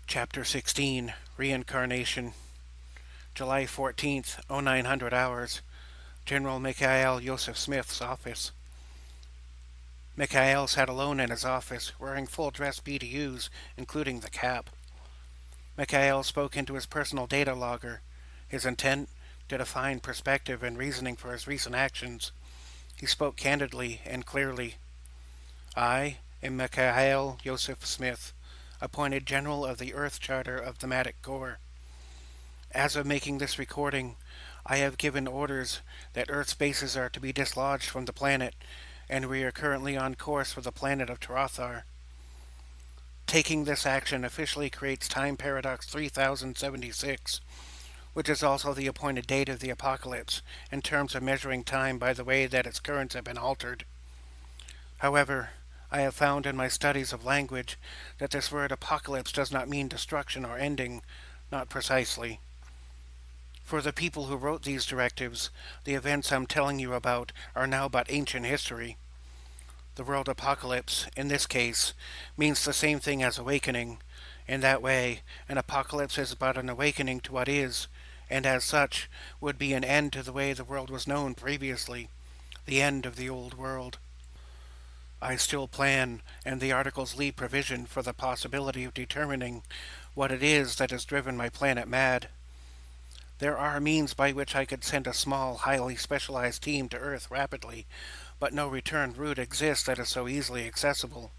Chapter 16, Reincarnation, July 14th, 0900 hours, General Mikhail Joseph Smith's office. Mikhail sat alone in his office, wearing full-dress BDUs, including the cap. Mikhail spoke into his personal data logger, his intent to define perspective and reasoning for his recent actions. He spoke candidly and clearly. I am Mikhail Joseph Smith, appointed General of the Earth Charter of Thematic Corps. As of making this recording, I have given orders that Earth's bases are to be dislodged from the planet, and we are currently on course for the planet of Tarathar. Taking this action officially creates Time Paradox 3076, which is also the appointed date of the apocalypse in terms of measuring time by the way that its currents have been altered. However, I have found in my studies of language that this word apocalypse does not mean destruction or ending, not precisely. For the people who wrote these directives, the events I'm telling you about are now but ancient history. The word apocalypse, in this case, means the same thing as awakening. In that way, an apocalypse is but an awakening to what is, and as such, would be an end to the way the world was known previously, the end of the old world. I still plan, and the articles leave provision for the possibility of determining what it is that has driven my planet mad. There are means by which I could send a small, highly specialized team to Earth rapidly, but no return route exists that is so easily accessible.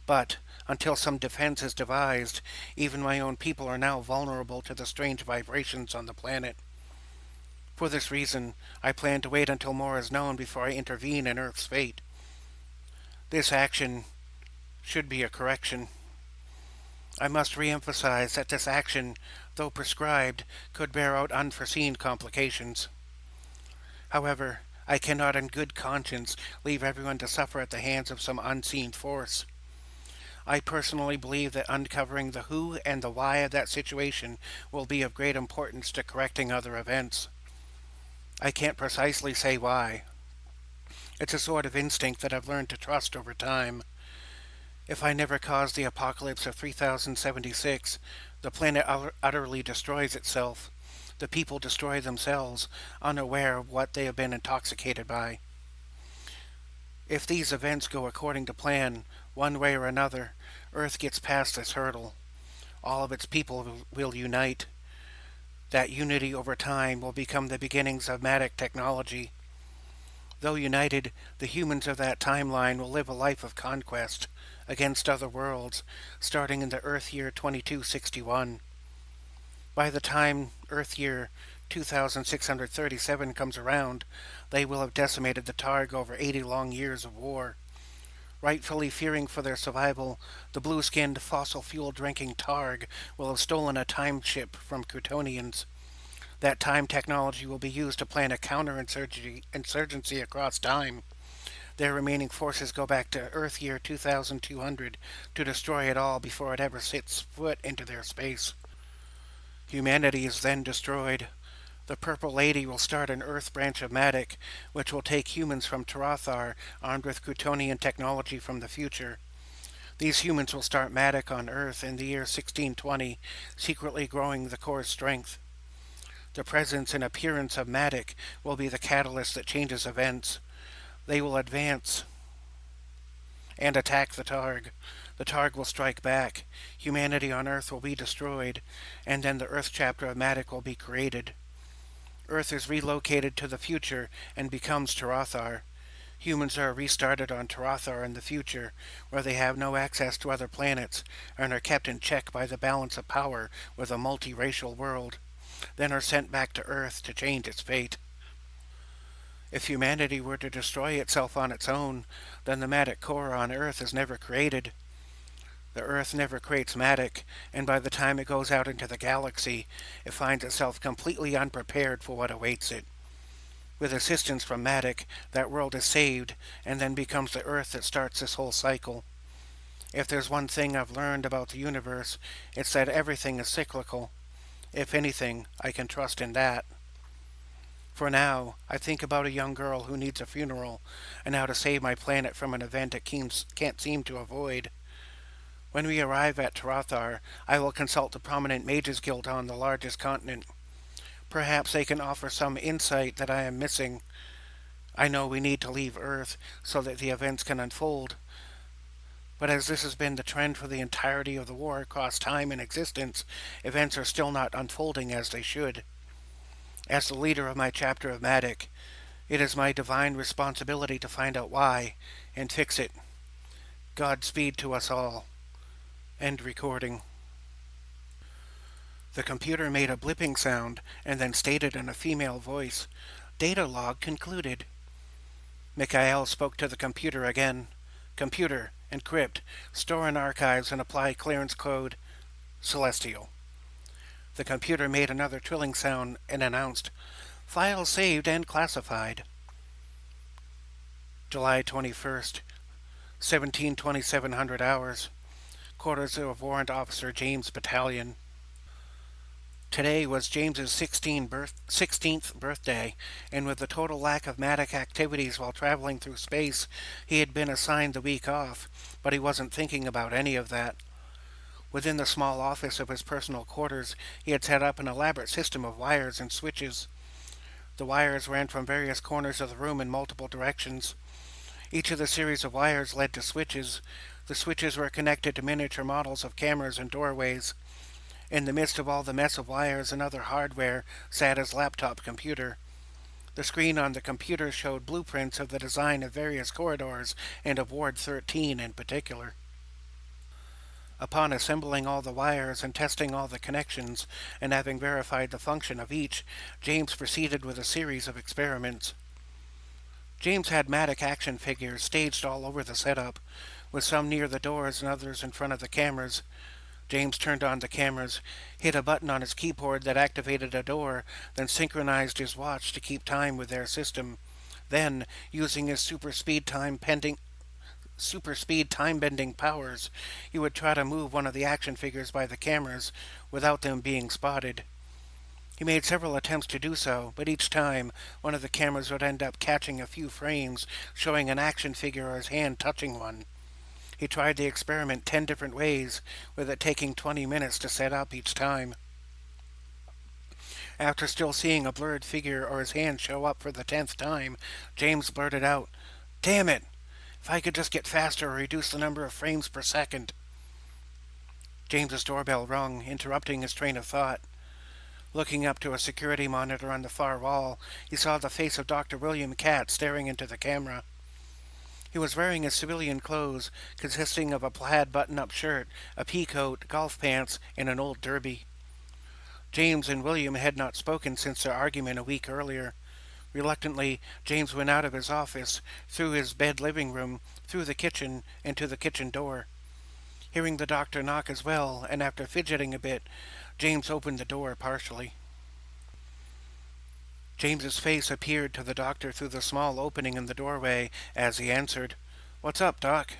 But, until some defense is devised, even my own people are now vulnerable to the strange vibrations on the planet. For this reason, I plan to wait until more is known before I intervene in Earth's fate. This action should be a correction. I must re-emphasize that this action, though prescribed, could bear out unforeseen complications. However, I cannot in good conscience leave everyone to suffer at the hands of some unseen force. I personally believe that uncovering the who and the why of that situation will be of great importance to correcting other events. I can't precisely say why. It's a sort of instinct that I've learned to trust over time. If I never cause the apocalypse of 3076, the planet utterly destroys itself. The people destroy themselves, unaware of what they have been intoxicated by. If these events go according to plan, one way or another, Earth gets past this hurdle. All of its people will unite. That unity over time will become the beginnings of Matic technology. Though united, the humans of that timeline will live a life of conquest against other worlds, starting in the Earth year 2261. By the time Earth year 2637 comes around, they will have decimated the Targ over 80 long years of war. Rightfully fearing for their survival, the blue-skinned, fossil-fuel-drinking Targ will have stolen a time ship from Crutonians. That time technology will be used to plan a counter-insurgency across time. Their remaining forces go back to Earth year 2200 to destroy it all before it ever sets foot into their space. Humanity is then destroyed. The Purple Lady will start an Earth branch of Matic, which will take humans from Tarathar armed with Crutonian technology from the future. These humans will start Matic on Earth in the year 1620, secretly growing the Corps' strength. The presence and appearance of Matic will be the catalyst that changes events. They will advance and attack the Targ. The Targ will strike back. Humanity on Earth will be destroyed, and then the Earth chapter of Matic will be created. Earth is relocated to the future and becomes Tarathar. Humans are restarted on Tarathar in the future, where they have no access to other planets and are kept in check by the balance of power with a multiracial world, then are sent back to Earth to change its fate. If humanity were to destroy itself on its own, then the Matic core on Earth is never created. The Earth never creates Matic, and by the time it goes out into the galaxy, it finds itself completely unprepared for what awaits it. With assistance from Matic, that world is saved, and then becomes the Earth that starts this whole cycle. If there's one thing I've learned about the universe, it's that everything is cyclical. If anything, I can trust in that. For now, I think about a young girl who needs a funeral, and how to save my planet from an event it can't seem to avoid. When we arrive at Tarathar, I will consult the prominent Mages Guild on the largest continent. Perhaps they can offer some insight that I am missing. I know we need to leave Earth so that the events can unfold, but as this has been the trend for the entirety of the war across time and existence, events are still not unfolding as they should. As the leader of my chapter of Matic, it is my divine responsibility to find out why and fix it. Godspeed to us all. End recording. The computer made a blipping sound and then stated in a female voice, "Data log concluded." Mikhail spoke to the computer again. "Computer, encrypt, store in archives and apply clearance code Celestial." The computer made another trilling sound and announced, "File saved and classified." July 21st, 17:2700 hours. Quarters of Warrant Officer James Battalion. Today was James's 16th birthday, and with the total lack of Matic activities while traveling through space, he had been assigned the week off, but he wasn't thinking about any of that. Within the small office of his personal quarters, he had set up an elaborate system of wires and switches. The wires ran from various corners of the room in multiple directions. Each of the series of wires led to switches. The switches were connected to miniature models of cameras and doorways. In the midst of all the mess of wires and other hardware sat his laptop computer. The screen on the computer showed blueprints of the design of various corridors and of Ward 13 in particular. Upon assembling all the wires and testing all the connections, and having verified the function of each, James proceeded with a series of experiments. James had Matic action figures staged all over the setup, with some near the doors and others in front of the cameras. James turned on the cameras, hit a button on his keyboard that activated a door, then synchronized his watch to keep time with their system. Then, using his super speed time-bending powers, he would try to move one of the action figures by the cameras without them being spotted. He made several attempts to do so, but each time, one of the cameras would end up catching a few frames, showing an action figure or his hand touching one. He tried the experiment 10 different ways, with it taking 20 minutes to set up each time. After still seeing a blurred figure or his hand show up for the 10th time, James blurted out, "Damn it! If I could just get faster or reduce the number of frames per second." James's doorbell rung, interrupting his train of thought. Looking up to a security monitor on the far wall, he saw the face of Dr. William Katz staring into the camera. He was wearing his civilian clothes, consisting of a plaid button-up shirt, a pea coat, golf pants, and an old derby. James and William had not spoken since their argument a week earlier. Reluctantly, James went out of his office, through his bed living room, through the kitchen, and to the kitchen door. Hearing the doctor knock as well, and after fidgeting a bit, James opened the door partially. James's face appeared to the doctor through the small opening in the doorway as he answered, "What's up, Doc?"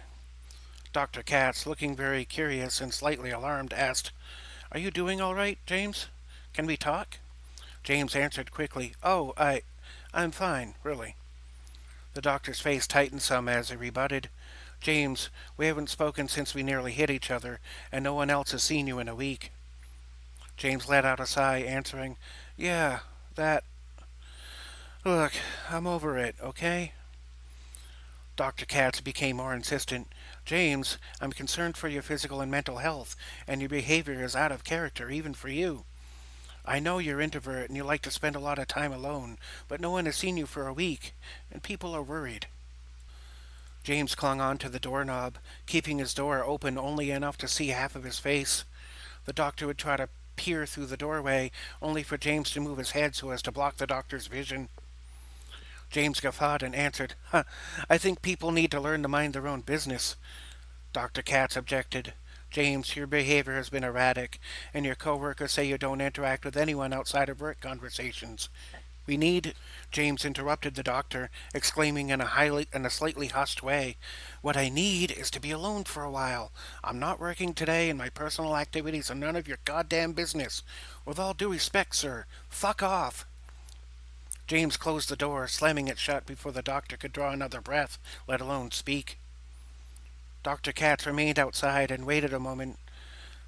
Dr. Katz, looking very curious and slightly alarmed, asked, "Are you doing all right, James? Can we talk?" James answered quickly, "Oh, I'm fine, really." The doctor's face tightened some as he rebutted, "James, we haven't spoken since we nearly hit each other, and no one else has seen you in a week." James let out a sigh, answering, "Yeah, that... Look, I'm over it, okay?" Dr. Katz became more insistent. "James, I'm concerned for your physical and mental health, and your behavior is out of character, even for you. I know you're introvert and you like to spend a lot of time alone, but no one has seen you for a week, and people are worried." James clung on to the doorknob, keeping his door open only enough to see half of his face. The doctor would try to peer through the doorway, only for James to move his head so as to block the doctor's vision. James guffawed and answered, "I think people need to learn to mind their own business." Dr. Katz objected. "James, your behavior has been erratic, and your co-workers say you don't interact with anyone outside of work conversations. We need—" James interrupted the doctor, exclaiming in a slightly hushed way, "What I need is to be alone for a while. I'm not working today, and my personal activities are none of your goddamn business. With all due respect, sir, fuck off." James closed the door, slamming it shut before the doctor could draw another breath, let alone speak. Dr. Katz remained outside and waited a moment.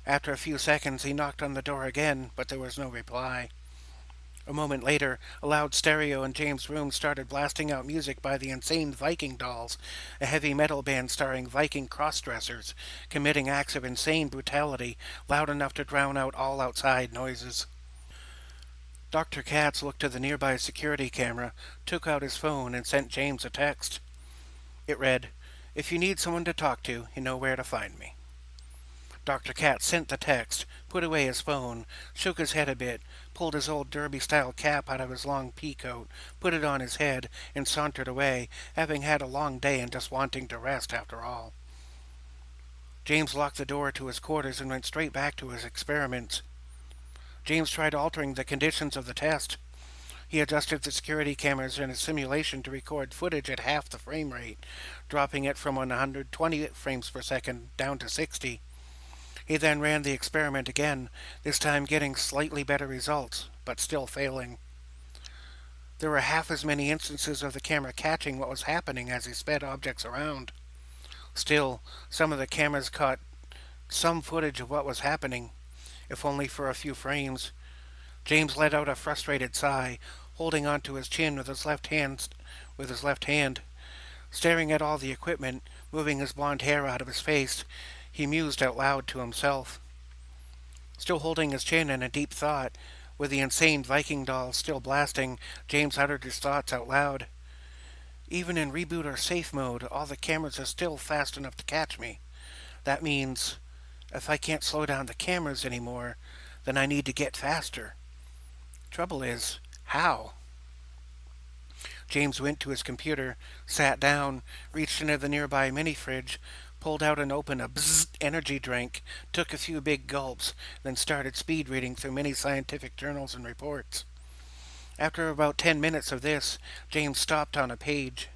After a few seconds, he knocked on the door again, but there was no reply. A moment later, a loud stereo in James' room started blasting out music by the Insane Viking Dolls, a heavy metal band starring Viking cross-dressers, committing acts of insane brutality, loud enough to drown out all outside noises. Dr. Katz looked to the nearby security camera, took out his phone, and sent James a text. It read, "If you need someone to talk to, you know where to find me." Dr. Katz sent the text, put away his phone, shook his head a bit, pulled his old derby-style cap out of his long pea coat, put it on his head, and sauntered away, having had a long day and just wanting to rest after all. James locked the door to his quarters and went straight back to his experiments. James tried altering the conditions of the test. He adjusted the security cameras in his simulation to record footage at half the frame rate, dropping it from 120 frames per second down to 60. He then ran the experiment again, this time getting slightly better results, but still failing. There were half as many instances of the camera catching what was happening as he sped objects around. Still, some of the cameras caught some footage of what was happening, if only for a few frames. James let out a frustrated sigh, holding onto his chin with his left hand. Staring at all the equipment, moving his blond hair out of his face, he mused out loud to himself. Still holding his chin in a deep thought, with the insane Viking doll still blasting, James uttered his thoughts out loud. Even in reboot or safe mode, all the cameras are still fast enough to catch me. That means, if I can't slow down the cameras anymore, then I need to get faster. Trouble is, how? James went to his computer, sat down, reached into the nearby mini-fridge, pulled out and opened a bzzzt energy drink, took a few big gulps, then started speed reading through many scientific journals and reports. After about 10 minutes of this, James stopped on a page.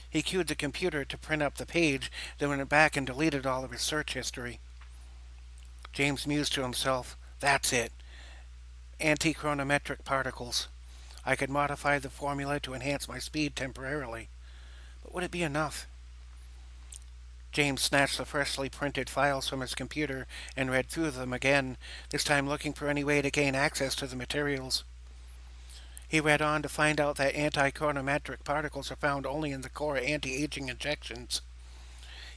He cued the computer to print up the page, then went back and deleted all of his search history. James mused to himself, "That's it. Antichronometric particles. I could modify the formula to enhance my speed temporarily. But would it be enough?" James snatched the freshly printed files from his computer and read through them again, this time looking for any way to gain access to the materials. He read on to find out that antichronometric particles are found only in the core anti-aging injections.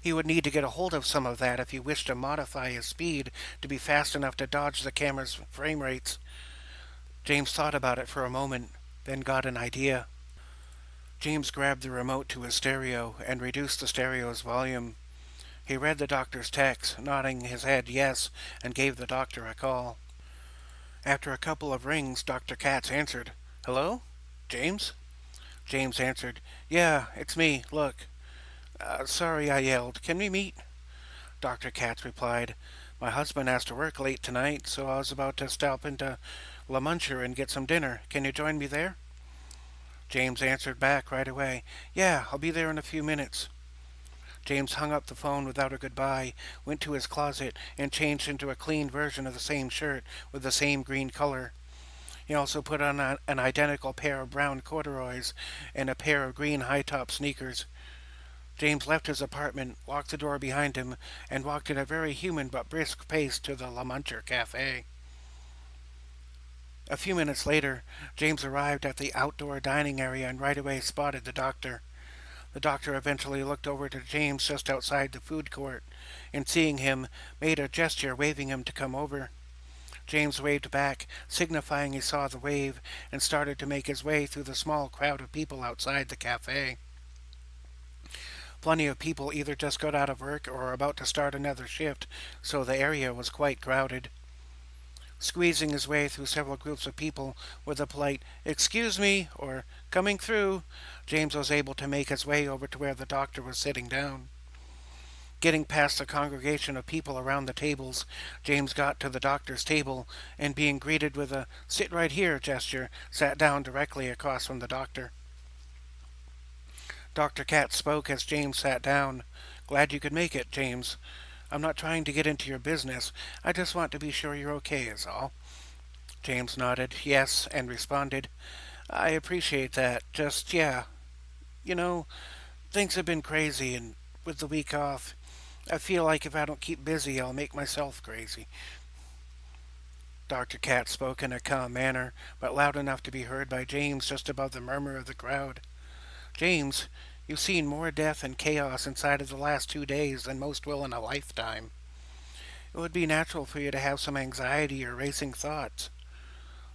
He would need to get a hold of some of that if he wished to modify his speed to be fast enough to dodge the camera's frame rates. James thought about it for a moment, then got an idea. James grabbed the remote to his stereo and reduced the stereo's volume. He read the doctor's text, nodding his head yes, and gave the doctor a call. After a couple of rings, Dr. Katz answered. "Hello? James?" James answered, "Yeah, it's me. Look." "Sorry," I yelled. "Can we meet?" Dr. Katz replied, "My husband has to work late tonight, so I was about to stop into La Muncher and get some dinner. Can you join me there?" James answered back right away, "Yeah, I'll be there in a few minutes." James hung up the phone without a goodbye, went to his closet, and changed into a clean version of the same shirt with the same green color. He also put on an identical pair of brown corduroys and a pair of green high-top sneakers. James left his apartment, locked the door behind him, and walked at a very human but brisk pace to the La Muncher Cafe. A few minutes later, James arrived at the outdoor dining area and right away spotted the doctor. The doctor eventually looked over to James just outside the food court, and seeing him, made a gesture waving him to come over. James waved back, signifying he saw the wave, and started to make his way through the small crowd of people outside the cafe. Plenty of people either just got out of work or were about to start another shift, so the area was quite crowded. Squeezing his way through several groups of people with a polite, "Excuse me," or "Coming through," James was able to make his way over to where the doctor was sitting down. Getting past the congregation of people around the tables, James got to the doctor's table, and being greeted with a "sit right here" gesture, sat down directly across from the doctor. Dr. Katz spoke as James sat down. "Glad you could make it, James. I'm not trying to get into your business. I just want to be sure you're okay is all." James nodded yes and responded, "I appreciate that. Just, yeah. You know, things have been crazy, and with the week off, I feel like if I don't keep busy, I'll make myself crazy. Dr. Katz spoke in a calm manner, but loud enough to be heard by James just above the murmur of the crowd. James, you've seen more death and chaos inside of the last 2 days than most will in a lifetime. It would be natural for you to have some anxiety or racing thoughts.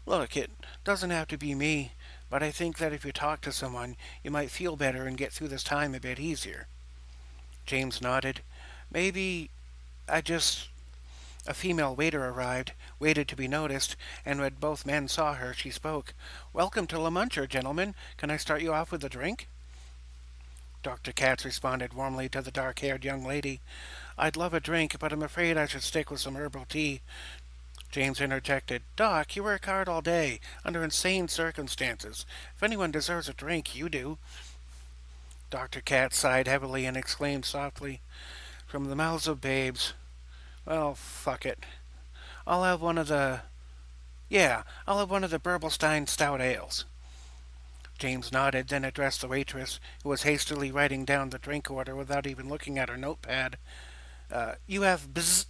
Look, it doesn't have to be me, but I think that if you talk to someone, you might feel better and get through this time a bit easier. James nodded. Maybe I just. A female waiter arrived, waited to be noticed, and when both men saw her, she spoke. Welcome to La Muncher, gentlemen. Can I start you off with a drink? Dr. Katz responded warmly to the dark-haired young lady. I'd love a drink, but I'm afraid I should stick with some herbal tea. James interjected. Doc, you work hard all day, under insane circumstances. If anyone deserves a drink, you do. Dr. Katz sighed heavily and exclaimed softly, From the mouths of babes. Well, fuck it. I'll have one of the... Yeah, I'll have one of the Berblestein stout ales. James nodded, then addressed the waitress, who was hastily writing down the drink order without even looking at her notepad. You have bzz.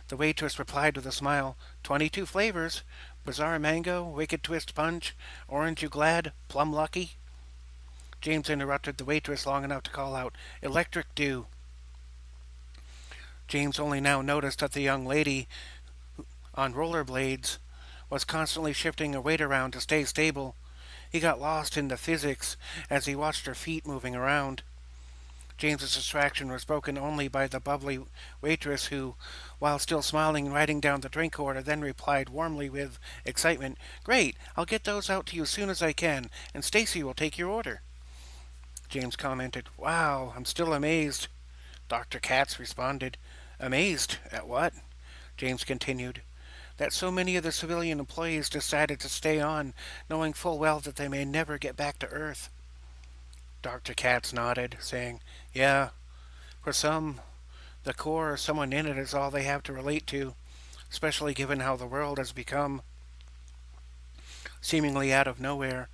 The waitress replied with a smile. 22 flavors. Bizarre mango, wicked twist punch, orange you glad, plum lucky. James interrupted the waitress long enough to call out, Electric dew. James only now noticed that the young lady, on rollerblades, was constantly shifting her weight around to stay stable. He got lost in the physics as he watched her feet moving around. James's distraction was broken only by the bubbly waitress who, while still smiling and writing down the drink order, then replied warmly with excitement, Great, I'll get those out to you as soon as I can, and Stacy will take your order. James commented, Wow, I'm still amazed. Dr. Katz responded, Amazed? At what? James continued, That so many of the civilian employees decided to stay on, knowing full well that they may never get back to Earth. Dr. Katz nodded, saying, Yeah, for some, the Corps or someone in it is all they have to relate to, especially given how the world has become. Seemingly out of nowhere,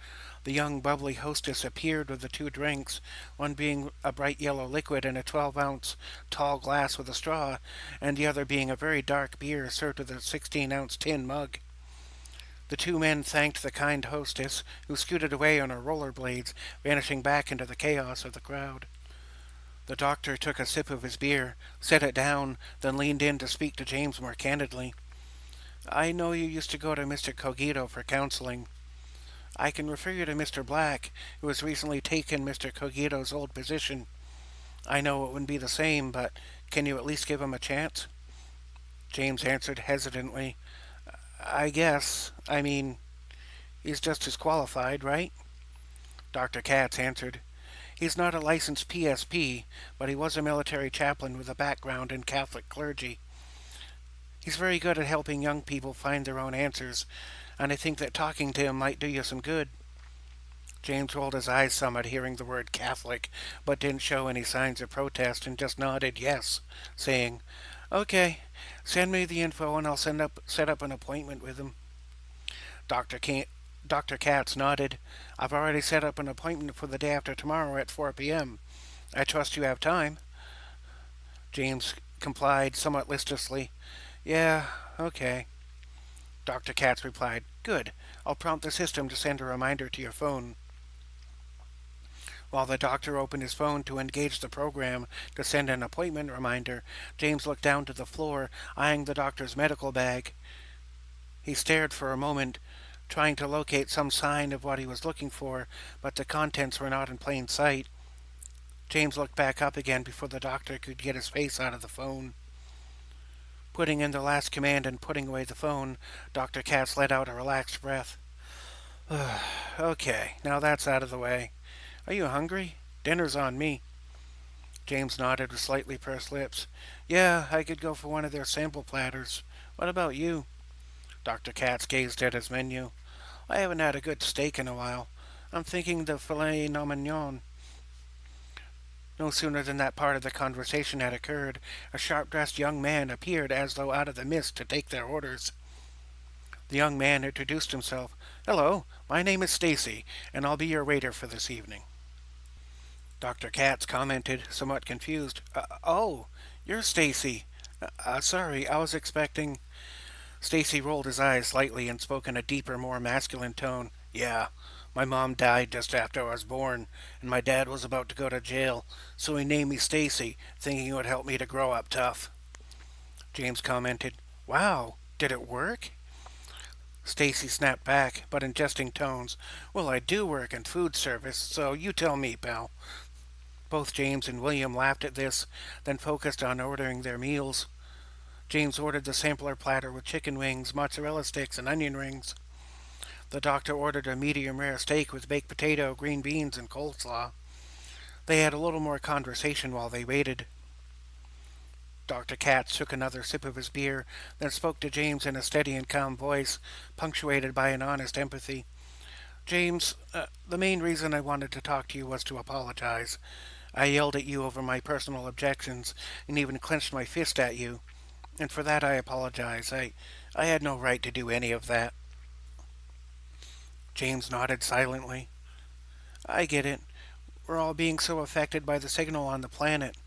the young bubbly hostess appeared with the two drinks, one being a bright yellow liquid in a 12-ounce tall glass with a straw, and the other being a very dark beer served with a 16-ounce tin mug. The two men thanked the kind hostess, who scooted away on her rollerblades, vanishing back into the chaos of the crowd. The doctor took a sip of his beer, set it down, then leaned in to speak to James more candidly. I know you used to go to Mr. Cogito for counseling. I can refer you to Mr. Black, who has recently taken Mr. Cogito's old position. I know it wouldn't be the same, but can you at least give him a chance? James answered hesitantly. I guess. I mean, he's just as qualified, right? Dr. Katz answered. He's not a licensed PSP, but he was a military chaplain with a background in Catholic clergy. He's very good at helping young people find their own answers, and I think that talking to him might do you some good. James rolled his eyes some at hearing the word Catholic, but didn't show any signs of protest and just nodded yes, saying, Okay, send me the info and I'll set up an appointment with him. Dr. Dr. Katz nodded. I've already set up an appointment for the day after tomorrow at 4 p.m. I trust you have time. James complied somewhat listlessly. Yeah, okay. Dr. Katz replied, Good. I'll prompt the system to send a reminder to your phone. While the doctor opened his phone to engage the program to send an appointment reminder, James looked down to the floor, eyeing the doctor's medical bag. He stared for a moment, trying to locate some sign of what he was looking for, but the contents were not in plain sight. James looked back up again before the doctor could get his face out of the phone. Putting in the last command and putting away the phone, Dr. Katz let out a relaxed breath. Okay, now that's out of the way. Are you hungry? Dinner's on me. James nodded with slightly pursed lips. Yeah, I could go for one of their sample platters. What about you? Dr. Katz gazed at his menu. I haven't had a good steak in a while. I'm thinking the filet mignon. No sooner than that part of the conversation had occurred, a sharp-dressed young man appeared as though out of the mist to take their orders. The young man introduced himself. Hello, my name is Stacy, and I'll be your waiter for this evening. Dr. Katz commented, somewhat confused. Oh, You're Stacy. Sorry, I was expecting. Stacy rolled his eyes slightly and spoke in a deeper, more masculine tone. Yeah, my mom died just after I was born, and my dad was about to go to jail, so he named me Stacy, thinking it would help me to grow up tough. James commented, Wow, did it work? Stacy snapped back, but in jesting tones. Well, I do work in food service, so you tell me, pal. Both James and William laughed at this, then focused on ordering their meals. James ordered the sampler platter with chicken wings, mozzarella sticks, and onion rings. The doctor ordered a medium rare steak with baked potato, green beans, and coleslaw. They had a little more conversation while they waited. Dr. Katz took another sip of his beer, then spoke to James in a steady and calm voice, punctuated by an honest empathy. James, the main reason I wanted to talk to you was to apologize. I yelled at you over my personal objections and even clenched my fist at you, and for that I apologize. I had no right to do any of that. James nodded silently. I get it. We're all being so affected by the signal on the planet.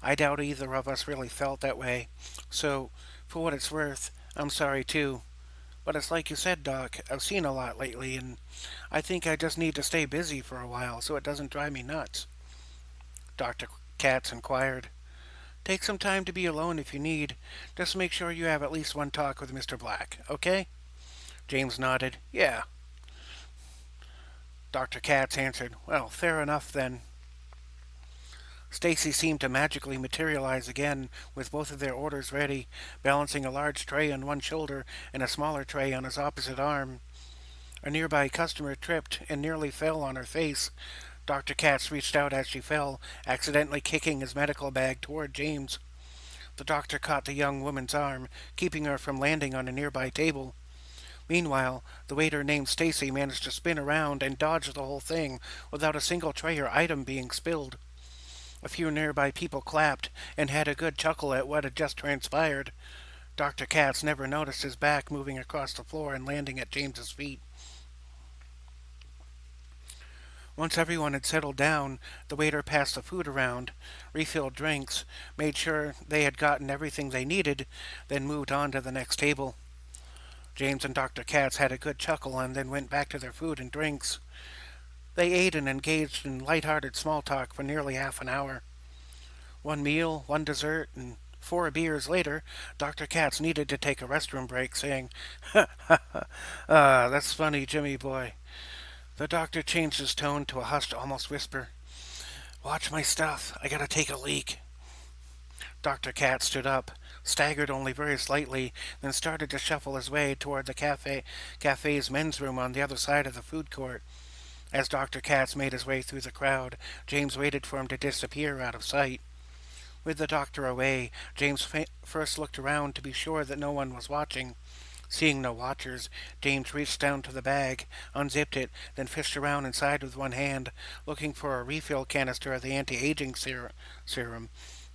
I doubt either of us really felt that way. So, for what it's worth, I'm sorry too. But it's like you said, Doc, I've seen a lot lately, and I think I just need to stay busy for a while so it doesn't drive me nuts. Dr. Katz inquired. Take some time to be alone if you need. Just make sure you have at least one talk with Mr. Black, okay? James nodded. Yeah. Dr. Katz answered. Well, fair enough then. Stacy seemed to magically materialize again, with both of their orders ready, balancing a large tray on one shoulder and a smaller tray on his opposite arm. A nearby customer tripped and nearly fell on her face. Dr. Katz reached out as she fell, accidentally kicking his medical bag toward James. The doctor caught the young woman's arm, keeping her from landing on a nearby table. Meanwhile, the waiter named Stacy managed to spin around and dodge the whole thing without a single tray or item being spilled. A few nearby people clapped and had a good chuckle at what had just transpired. Dr. Katz never noticed his back moving across the floor and landing at James's feet. Once everyone had settled down, the waiter passed the food around, refilled drinks, made sure they had gotten everything they needed, then moved on to the next table. James and Dr. Katz had a good chuckle and then went back to their food and drinks. They ate and engaged in light-hearted small talk for nearly half an hour. One meal, one dessert, and 4 beers later, Dr. Katz needed to take a restroom break, saying, that's funny, Jimmy boy. The doctor changed his tone to a hushed, almost whisper. Watch my stuff. I gotta take a leak. Dr. Katz stood up, staggered only very slightly, then started to shuffle his way toward the cafe's men's room on the other side of the food court. As Dr. Katz made his way through the crowd, James waited for him to disappear out of sight. With the doctor away, James first looked around to be sure that no one was watching. Seeing no watchers, James reached down to the bag, unzipped it, then fished around inside with one hand, looking for a refill canister of the anti-aging serum,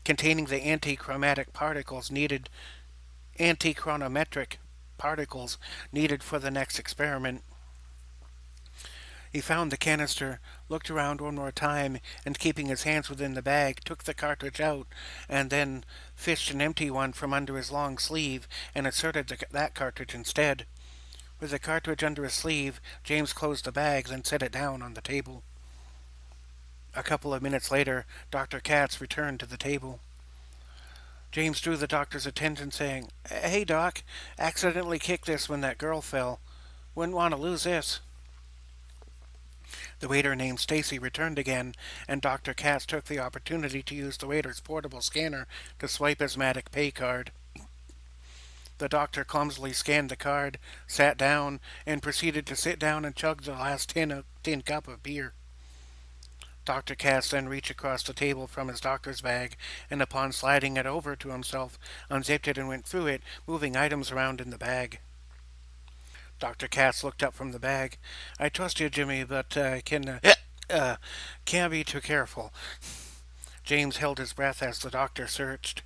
containing the antichronometric particles needed for the next experiment. He found the canister, looked around one more time, and keeping his hands within the bag, took the cartridge out, and then fished an empty one from under his long sleeve and inserted that cartridge instead. With the cartridge under his sleeve, James closed the bag, then set it down on the table. A couple of minutes later, Dr. Katz returned to the table. James drew the doctor's attention, saying, Hey, Doc, accidentally kicked this when that girl fell. Wouldn't want to lose this. The waiter named Stacy returned again, and Dr. Katz took the opportunity to use the waiter's portable scanner to swipe his Matic pay card. The doctor clumsily scanned the card, sat down, and proceeded to sit down and chug the last tin cup of beer. Dr. Katz then reached across the table from his doctor's bag, and upon sliding it over to himself, unzipped it and went through it, moving items around in the bag. Dr. Katz looked up from the bag. I trust you, Jimmy, but can't be too careful. James held his breath as the doctor searched.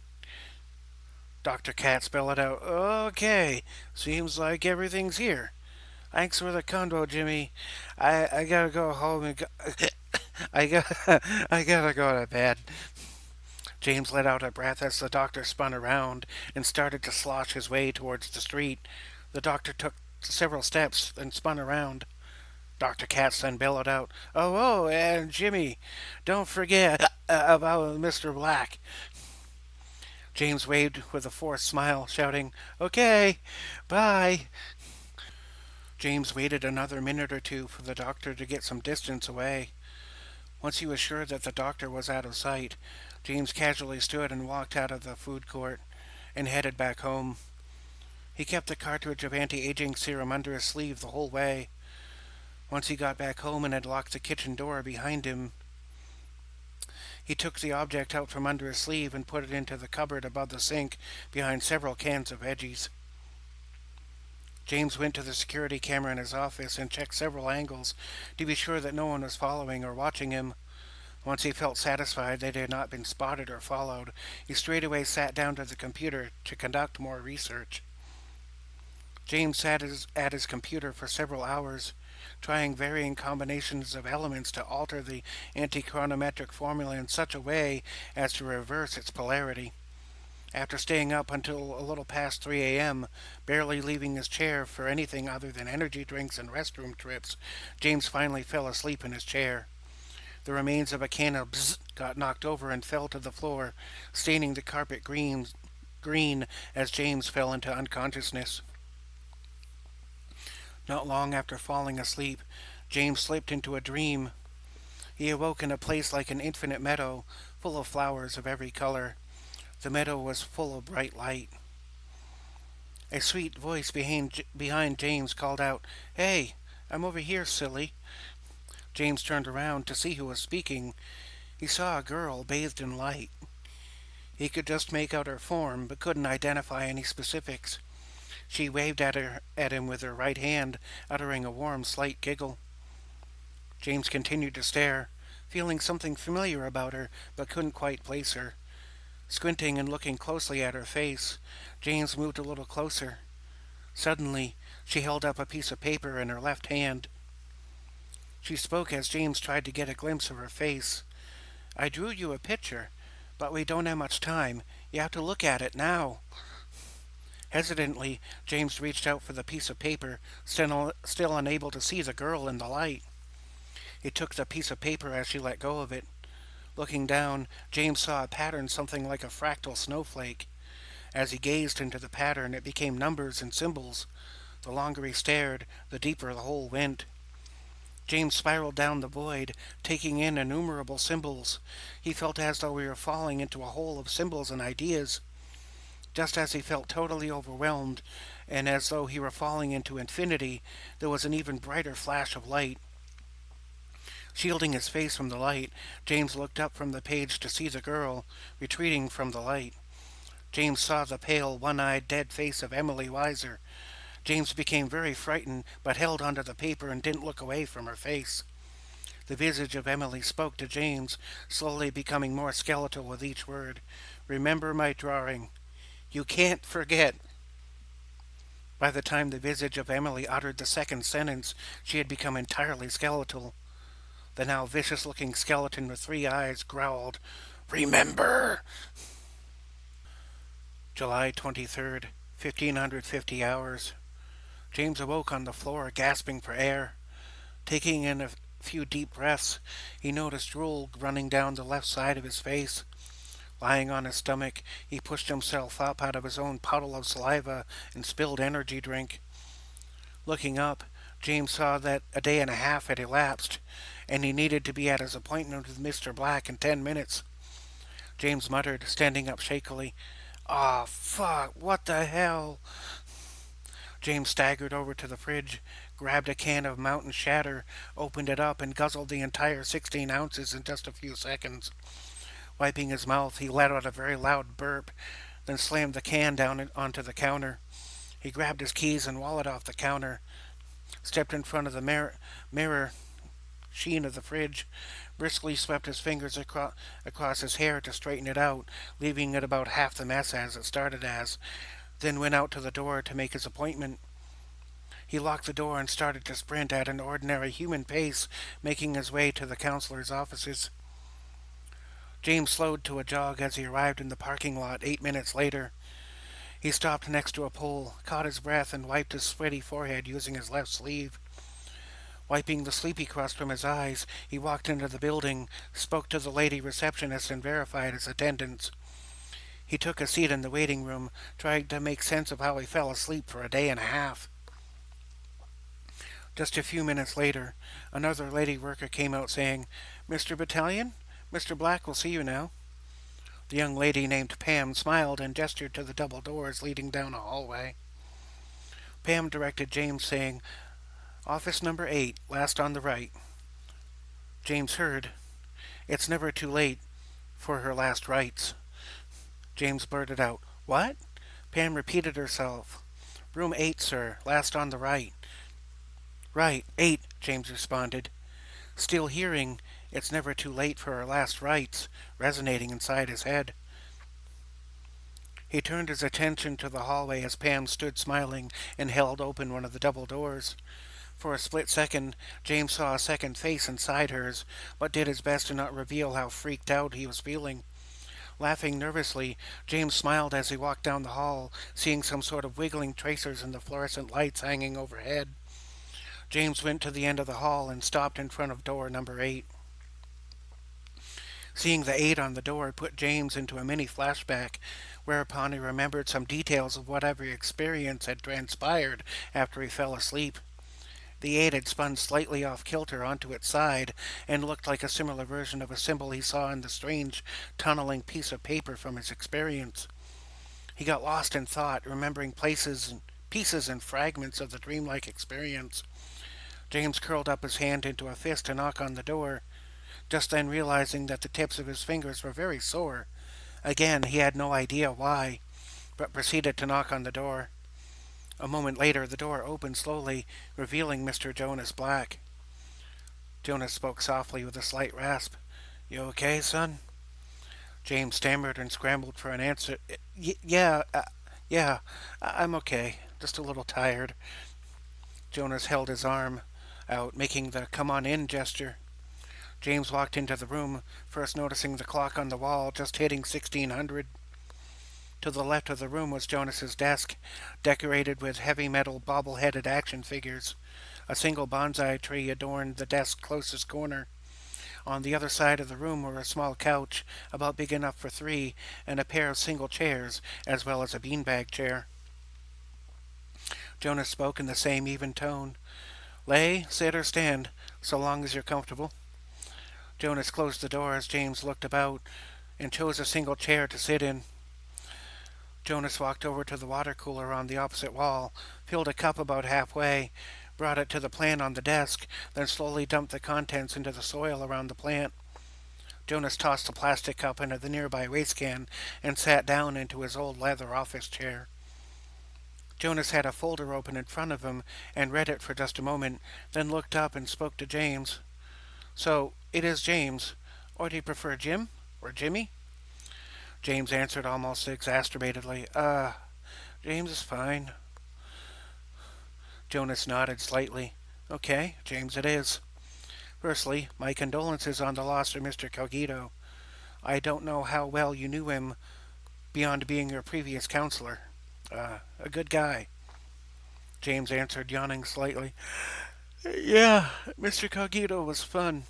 Dr. Katz spelled out, Okay, seems like everything's here. Thanks for the convo, Jimmy. I gotta go home and I gotta go to bed. James let out a breath as the doctor spun around and started to slosh his way towards the street. The doctor took several steps and spun around. Dr. Katz then bellowed out, "Oh, and Jimmy, don't forget about Mr. Black." James waved with a forced smile, shouting, "Okay, bye." James waited another minute or two for the doctor to get some distance away. Once he was sure that the doctor was out of sight, James casually stood and walked out of the food court and headed back home. He kept the cartridge of anti-aging serum under his sleeve the whole way. Once he got back home and had locked the kitchen door behind him, he took the object out from under his sleeve and put it into the cupboard above the sink behind several cans of veggies. James went to the security camera in his office and checked several angles to be sure that no one was following or watching him. Once he felt satisfied that he had not been spotted or followed, he straightaway sat down to the computer to conduct more research. James sat at his computer for several hours, trying varying combinations of elements to alter the antichronometric formula in such a way as to reverse its polarity. After staying up until a little past 3 a.m., barely leaving his chair for anything other than energy drinks and restroom trips, James finally fell asleep in his chair. The remains of a can of bzz got knocked over and fell to the floor, staining the carpet green as James fell into unconsciousness. Not long after falling asleep, James slipped into a dream. He awoke in a place like an infinite meadow, full of flowers of every color. The meadow was full of bright light. A sweet voice behind James called out, "Hey, I'm over here, silly." James turned around to see who was speaking. He saw a girl bathed in light. He could just make out her form, but couldn't identify any specifics. She waved at him with her right hand, uttering a warm, slight giggle. James continued to stare, feeling something familiar about her, but couldn't quite place her. Squinting and looking closely at her face, James moved a little closer. Suddenly, she held up a piece of paper in her left hand. She spoke as James tried to get a glimpse of her face. "I drew you a picture, but we don't have much time. You have to look at it now." Hesitantly, James reached out for the piece of paper, still unable to see the girl in the light. He took the piece of paper as she let go of it. Looking down, James saw a pattern something like a fractal snowflake. As he gazed into the pattern, it became numbers and symbols. The longer he stared, the deeper the hole went. James spiraled down the void, taking in innumerable symbols. He felt as though he were falling into a hole of symbols and ideas. Just as he felt totally overwhelmed, and as though he were falling into infinity, there was an even brighter flash of light. Shielding his face from the light, James looked up from the page to see the girl, retreating from the light. James saw the pale, one-eyed, dead face of Emily Weiser. James became very frightened, but held onto the paper and didn't look away from her face. The visage of Emily spoke to James, slowly becoming more skeletal with each word. "Remember my drawing. You can't forget." By the time the visage of Emily uttered the second sentence, she had become entirely skeletal. The now vicious-looking skeleton with 3 eyes growled, "Remember!" July 23rd, 1550 hours. James awoke on the floor, gasping for air. Taking in a few deep breaths, he noticed drool running down the left side of his face. Lying on his stomach, he pushed himself up out of his own puddle of saliva and spilled energy drink. Looking up, James saw that a day and a half had elapsed, and he needed to be at his appointment with Mr. Black in 10 minutes. James muttered, standing up shakily, "Aw, fuck, what the hell?" James staggered over to the fridge, grabbed a can of Mountain Shatter, opened it up, and guzzled the entire 16 ounces in just a few seconds. Wiping his mouth, he let out a very loud burp, then slammed the can down onto the counter. He grabbed his keys and wallet off the counter, stepped in front of the mirror sheen of the fridge, briskly swept his fingers across his hair to straighten it out, leaving it about half the mess as it started as, then went out to the door to make his appointment. He locked the door and started to sprint at an ordinary human pace, making his way to the counselor's offices. James slowed to a jog as he arrived in the parking lot 8 minutes later. He stopped next to a pole, caught his breath, and wiped his sweaty forehead using his left sleeve. Wiping the sleepy crust from his eyes, he walked into the building, spoke to the lady receptionist, and verified his attendance. He took a seat in the waiting room, trying to make sense of how he fell asleep for a day and a half. Just a few minutes later, another lady worker came out saying, "Mr. Battalion, Mr. Black will see you now." The young lady named Pam smiled and gestured to the double doors leading down a hallway. Pam directed James, saying, "Office number 8, last on the right." James heard, "It's never too late for her last rites." James blurted out, "What?" Pam repeated herself. "Room 8, sir, last on the right." "Right, 8," James responded, still hearing "It's never too late for her last rites" resonating inside his head. He turned his attention to the hallway as Pam stood smiling and held open one of the double doors. For a split second, James saw a second face inside hers, but did his best to not reveal how freaked out he was feeling. Laughing nervously, James smiled as he walked down the hall, seeing some sort of wiggling tracers in the fluorescent lights hanging overhead. James went to the end of the hall and stopped in front of door number 8. Seeing the 8 on the door put James into a mini flashback, whereupon he remembered some details of whatever experience had transpired after he fell asleep. The 8 had spun slightly off kilter onto its side and looked like a similar version of a symbol he saw in the strange, tunneling piece of paper from his experience. He got lost in thought, remembering pieces and fragments of the dreamlike experience. James curled up his hand into a fist to knock on the door, just then realizing that the tips of his fingers were very sore. Again, he had no idea why, but proceeded to knock on the door. A moment later, the door opened slowly, revealing Mr. Jonas Black. Jonas spoke softly with a slight rasp. "You okay, son?" James stammered and scrambled for an answer. Yeah, I'm okay. Just a little tired." Jonas held his arm out, making the "come on in" gesture. James walked into the room, first noticing the clock on the wall just hitting 1600. To the left of the room was Jonas's desk, decorated with heavy metal bobble-headed action figures. A single bonsai tree adorned the desk's closest corner. On the other side of the room were a small couch, about big enough for 3, and a pair of single chairs, as well as a beanbag chair. Jonas spoke in the same even tone. "Lay, sit, or stand, so long as you're comfortable." Jonas closed the door as James looked about and chose a single chair to sit in. Jonas walked over to the water cooler on the opposite wall, filled a cup about halfway, brought it to the plant on the desk, then slowly dumped the contents into the soil around the plant. Jonas tossed the plastic cup into the nearby waste can and sat down into his old leather office chair. Jonas had a folder open in front of him and read it for just a moment, then looked up and spoke to James. "So, it is James. Or do you prefer Jim? Or Jimmy?" James answered almost exacerbatedly. James is fine." Jonas nodded slightly. "Okay, James it is. Firstly, my condolences on the loss of Mr. Cogito. I don't know how well you knew him beyond being your previous counselor. A good guy." James answered, yawning slightly. "Yeah, Mr. Cogito was fun."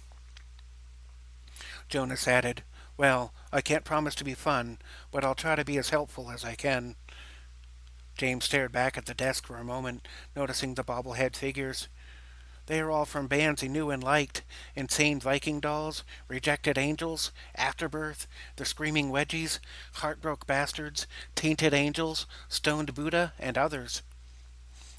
Jonas added, "Well, I can't promise to be fun, but I'll try to be as helpful as I can." James stared back at the desk for a moment, noticing the bobblehead figures. They are all from bands he knew and liked: Insane Viking Dolls, Rejected Angels, Afterbirth, The Screaming Wedgies, Heartbroke Bastards, Tainted Angels, Stoned Buddha, and others.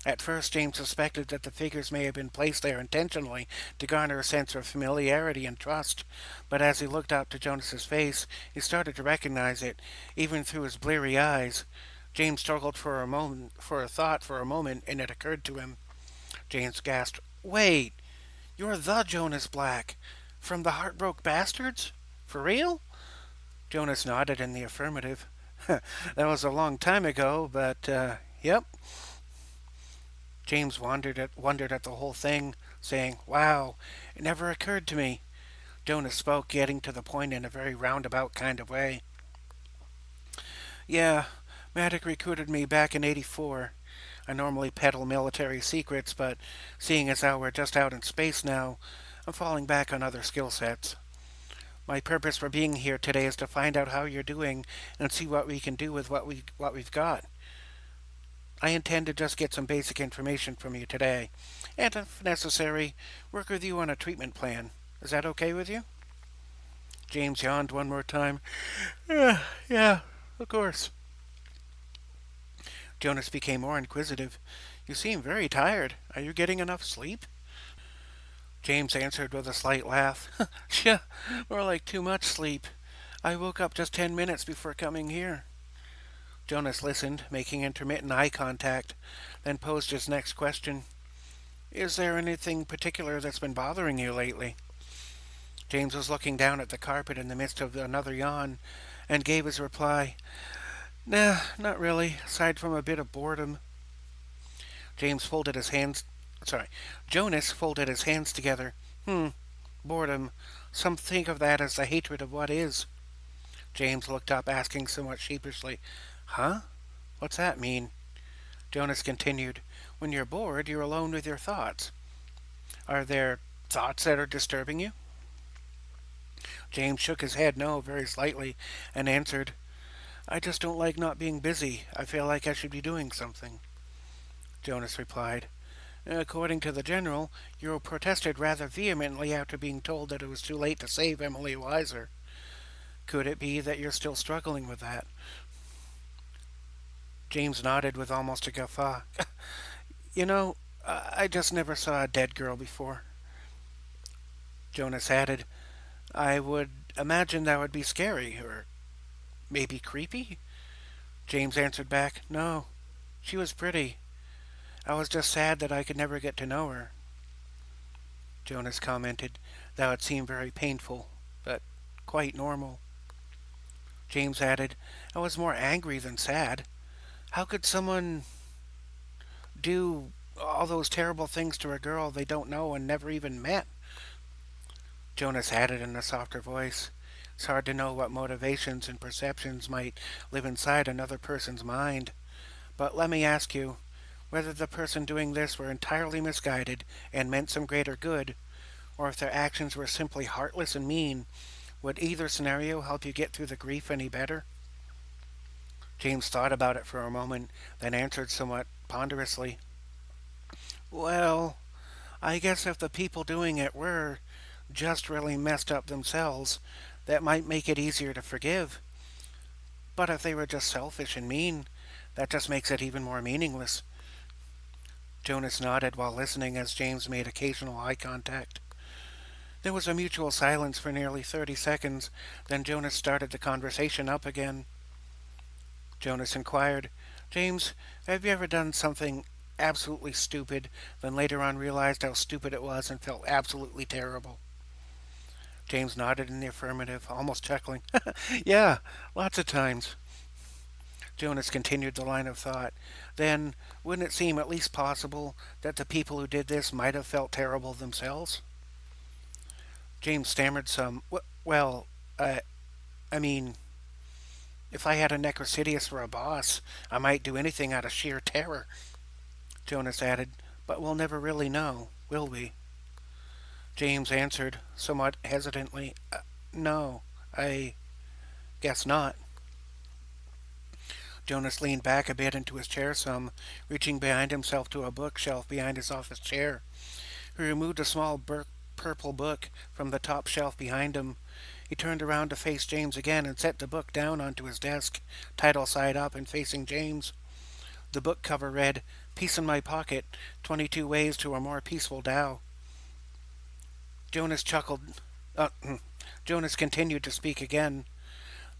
At first, James suspected that the figures may have been placed there intentionally to garner a sense of familiarity and trust, but as he looked up to Jonas's face, he started to recognize it, even through his bleary eyes. James struggled for a thought for a moment, and it occurred to him. James gasped, "Wait! You're the Jonas Black! From the Heartbroke Bastards? For real?" Jonas nodded in the affirmative. "That was a long time ago, but, yep." James wondered at the whole thing, saying, "Wow, it never occurred to me." Jonas spoke, getting to the point in a very roundabout kind of way. Yeah, Matic recruited me back in '84. I normally peddle military secrets, but seeing as how we're just out in space now, I'm falling back on other skill sets. My purpose for being here today is to find out how you're doing and see what we can do with what we've got. I intend to just get some basic information from you today, and if necessary, work with you on a treatment plan. Is that okay with you? James yawned one more time. Yeah, of course. Jonas became more inquisitive. You seem very tired. Are you getting enough sleep? James answered with a slight laugh. Yeah, more like too much sleep. I woke up just 10 minutes before coming here. Jonas listened, making intermittent eye contact, then posed his next question. Is there anything particular that's been bothering you lately? James was looking down at the carpet in the midst of another yawn and gave his reply. Nah, not really, aside from a bit of boredom. James folded his hands. Sorry. Jonas folded his hands together. Boredom. Some think of that as the hatred of what is. James looked up, asking somewhat sheepishly, Huh? What's that mean? Jonas continued, When you're bored, you're alone with your thoughts. Are there thoughts that are disturbing you? James shook his head no very slightly and answered, I just don't like not being busy. I feel like I should be doing something. Jonas replied, According to the general, you protested rather vehemently after being told that it was too late to save Emily Weiser. Could it be that you're still struggling with that? James nodded with almost a guffaw. You know, I just never saw a dead girl before. Jonas added, I would imagine that would be scary, or maybe creepy? James answered back, No, she was pretty. I was just sad that I could never get to know her. Jonas commented, That would seem very painful, but quite normal. James added, I was more angry than sad. How could someone do all those terrible things to a girl they don't know and never even met? Jonas added in a softer voice, It's hard to know what motivations and perceptions might live inside another person's mind. But let me ask you, whether the person doing this were entirely misguided and meant some greater good, or if their actions were simply heartless and mean, would either scenario help you get through the grief any better? James thought about it for a moment, then answered somewhat ponderously. Well, I guess if the people doing it were just really messed up themselves, that might make it easier to forgive. But if they were just selfish and mean, that just makes it even more meaningless. Jonas nodded while listening as James made occasional eye contact. There was a mutual silence for nearly 30 seconds, then Jonas started the conversation up again. Jonas inquired, James, have you ever done something absolutely stupid, then later on realized how stupid it was and felt absolutely terrible? James nodded in the affirmative, almost chuckling. Yeah, lots of times. Jonas continued the line of thought. Then, wouldn't it seem at least possible that the people who did this might have felt terrible themselves? James stammered some. Well, I mean, if I had a Necrocidius for a boss, I might do anything out of sheer terror. Jonas added, But we'll never really know, will we? James answered, somewhat hesitantly, No, I guess not. Jonas leaned back a bit into his chair some, reaching behind himself to a bookshelf behind his office chair. He removed a small purple book from the top shelf behind him. He turned around to face James again and set the book down onto his desk, title side up and facing James. The book cover read, Peace in My Pocket, 22 Ways to a More Peaceful Tao. Jonas chuckled. Jonas continued to speak again.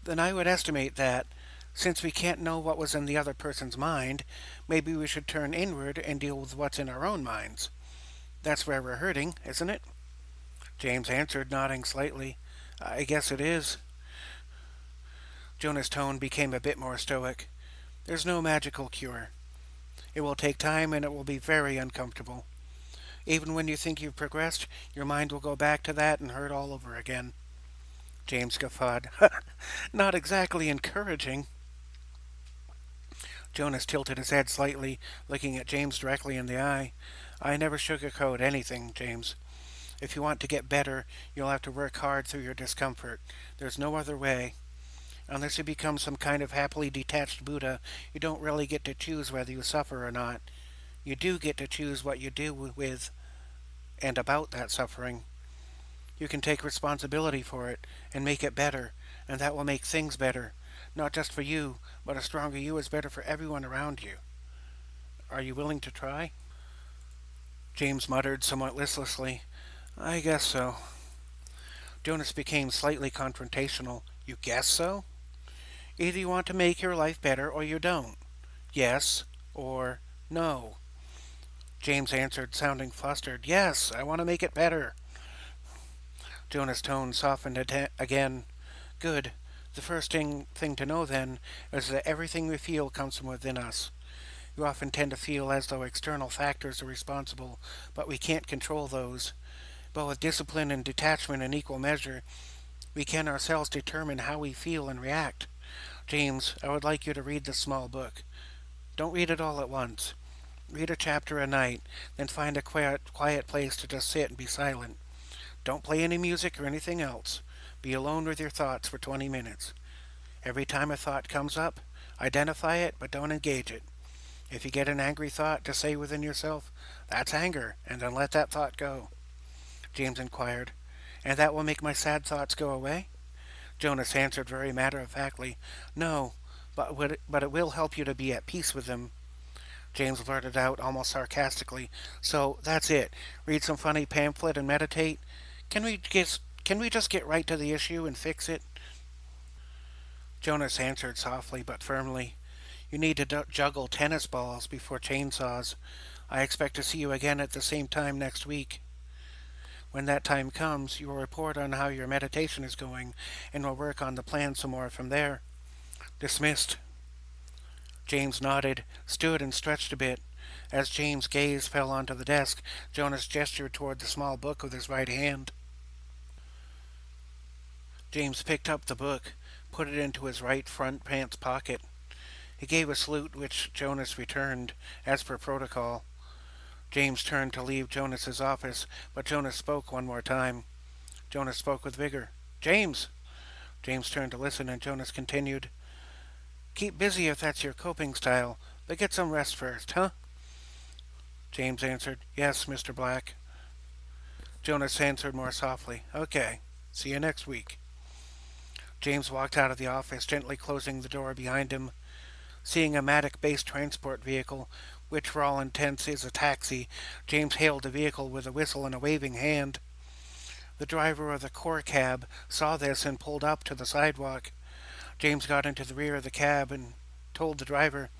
Then I would estimate that, since we can't know what was in the other person's mind, maybe we should turn inward and deal with what's in our own minds. That's where we're hurting, isn't it? James answered, nodding slightly. I guess it is. Jonas' tone became a bit more stoic. There's no magical cure. It will take time and it will be very uncomfortable. Even when you think you've progressed, your mind will go back to that and hurt all over again. James guffawed. Not exactly encouraging. Jonas tilted his head slightly, looking at James directly in the eye. I never sugarcoat anything, James. If you want to get better, you'll have to work hard through your discomfort. There's no other way. Unless you become some kind of happily detached Buddha, you don't really get to choose whether you suffer or not. You do get to choose what you do with and about that suffering. You can take responsibility for it and make it better, and that will make things better. Not just for you, but a stronger you is better for everyone around you. Are you willing to try? James muttered somewhat listlessly. I guess so. Jonas became slightly confrontational. You guess so? Either you want to make your life better or you don't. Yes or no. James answered, sounding flustered. Yes, I want to make it better. Jonas' tone softened again. Good. The first thing to know, then, is that everything we feel comes from within us. You often tend to feel as though external factors are responsible, but we can't control those. But with discipline and detachment in equal measure, we can ourselves determine how we feel and react. James, I would like you to read this small book. Don't read it all at once. Read a chapter a night, then find a quiet place to just sit and be silent. Don't play any music or anything else. Be alone with your thoughts for 20 minutes. Every time a thought comes up, identify it, but don't engage it. If you get an angry thought, just say within yourself, that's anger, and then let that thought go. James inquired, and that will make my sad thoughts go away? Jonas answered very matter-of-factly, no, but it will help you to be at peace with them. James blurted out almost sarcastically, so that's it. Read some funny pamphlet and meditate? Can we just get right to the issue and fix it? Jonas answered softly but firmly. You need to juggle tennis balls before chainsaws. I expect to see you again at the same time next week. When that time comes, you will report on how your meditation is going, and we'll work on the plan some more from there. Dismissed. James nodded, stood and stretched a bit. As James' gaze fell onto the desk, Jonas gestured toward the small book with his right hand. James picked up the book, put it into his right front pants pocket. He gave a salute which Jonas returned, as per protocol. James turned to leave Jonas's office, but Jonas spoke one more time. Jonas spoke with vigor. James! James turned to listen, and Jonas continued. Keep busy if that's your coping style, but get some rest first, huh? James answered, Yes, Mr. Black. Jonas answered more softly, Okay, see you next week. James walked out of the office, gently closing the door behind him. Seeing a Matic-based transport vehicle, which for all intents is a taxi, James hailed the vehicle with a whistle and a waving hand. The driver of the core cab saw this and pulled up to the sidewalk. James got into the rear of the cab and told the driver,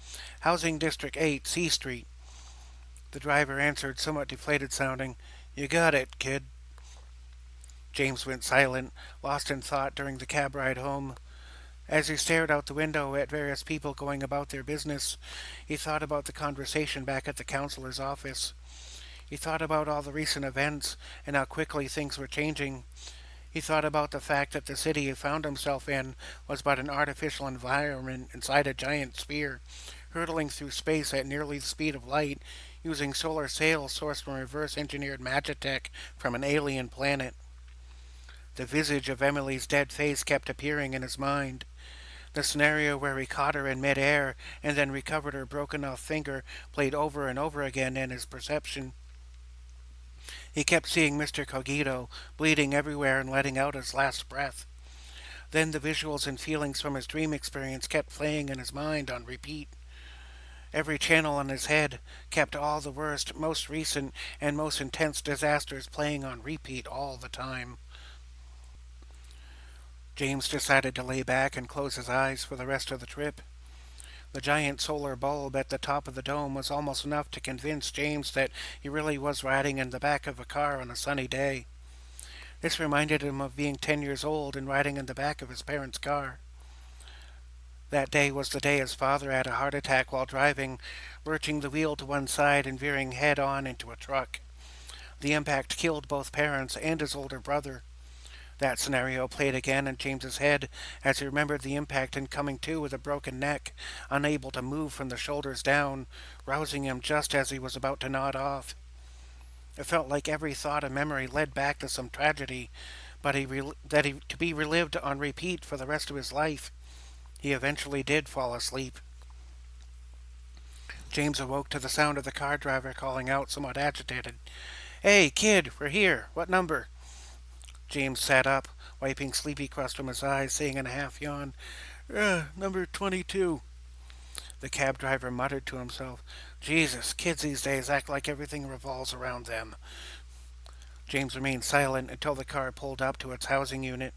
Housing District 8, C Street. The driver answered, somewhat deflated sounding, You got it, kid. James went silent, lost in thought during the cab ride home. As he stared out the window at various people going about their business, he thought about the conversation back at the counselor's office. He thought about all the recent events and how quickly things were changing. He thought about the fact that the city he found himself in was but an artificial environment inside a giant sphere, hurtling through space at nearly the speed of light, using solar sails sourced from reverse-engineered magitech from an alien planet. The visage of Emily's dead face kept appearing in his mind. The scenario where he caught her in mid-air and then recovered her broken-off finger played over and over again in his perception. He kept seeing Mr. Cogito, bleeding everywhere and letting out his last breath. Then the visuals and feelings from his dream experience kept playing in his mind on repeat. Every channel in his head kept all the worst, most recent, and most intense disasters playing on repeat all the time. James decided to lay back and close his eyes for the rest of the trip. The giant solar bulb at the top of the dome was almost enough to convince James that he really was riding in the back of a car on a sunny day. This reminded him of being 10 years old and riding in the back of his parents' car. That day was the day his father had a heart attack while driving, lurching the wheel to one side and veering head-on into a truck. The impact killed both parents and his older brother. That scenario played again in James's head as he remembered the impact and coming to with a broken neck, unable to move from the shoulders down, rousing him just as he was about to nod off. It felt like every thought and memory led back to some tragedy, but to be relived on repeat for the rest of his life. He eventually did fall asleep. James awoke to the sound of the car driver calling out, somewhat agitated. "Hey, kid, we're here. What number?" James sat up, wiping sleepy crust from his eyes, saying in a half yawn, Number 22. The cab driver muttered to himself, "Jesus, kids these days act like everything revolves around them." James remained silent until the car pulled up to its housing unit.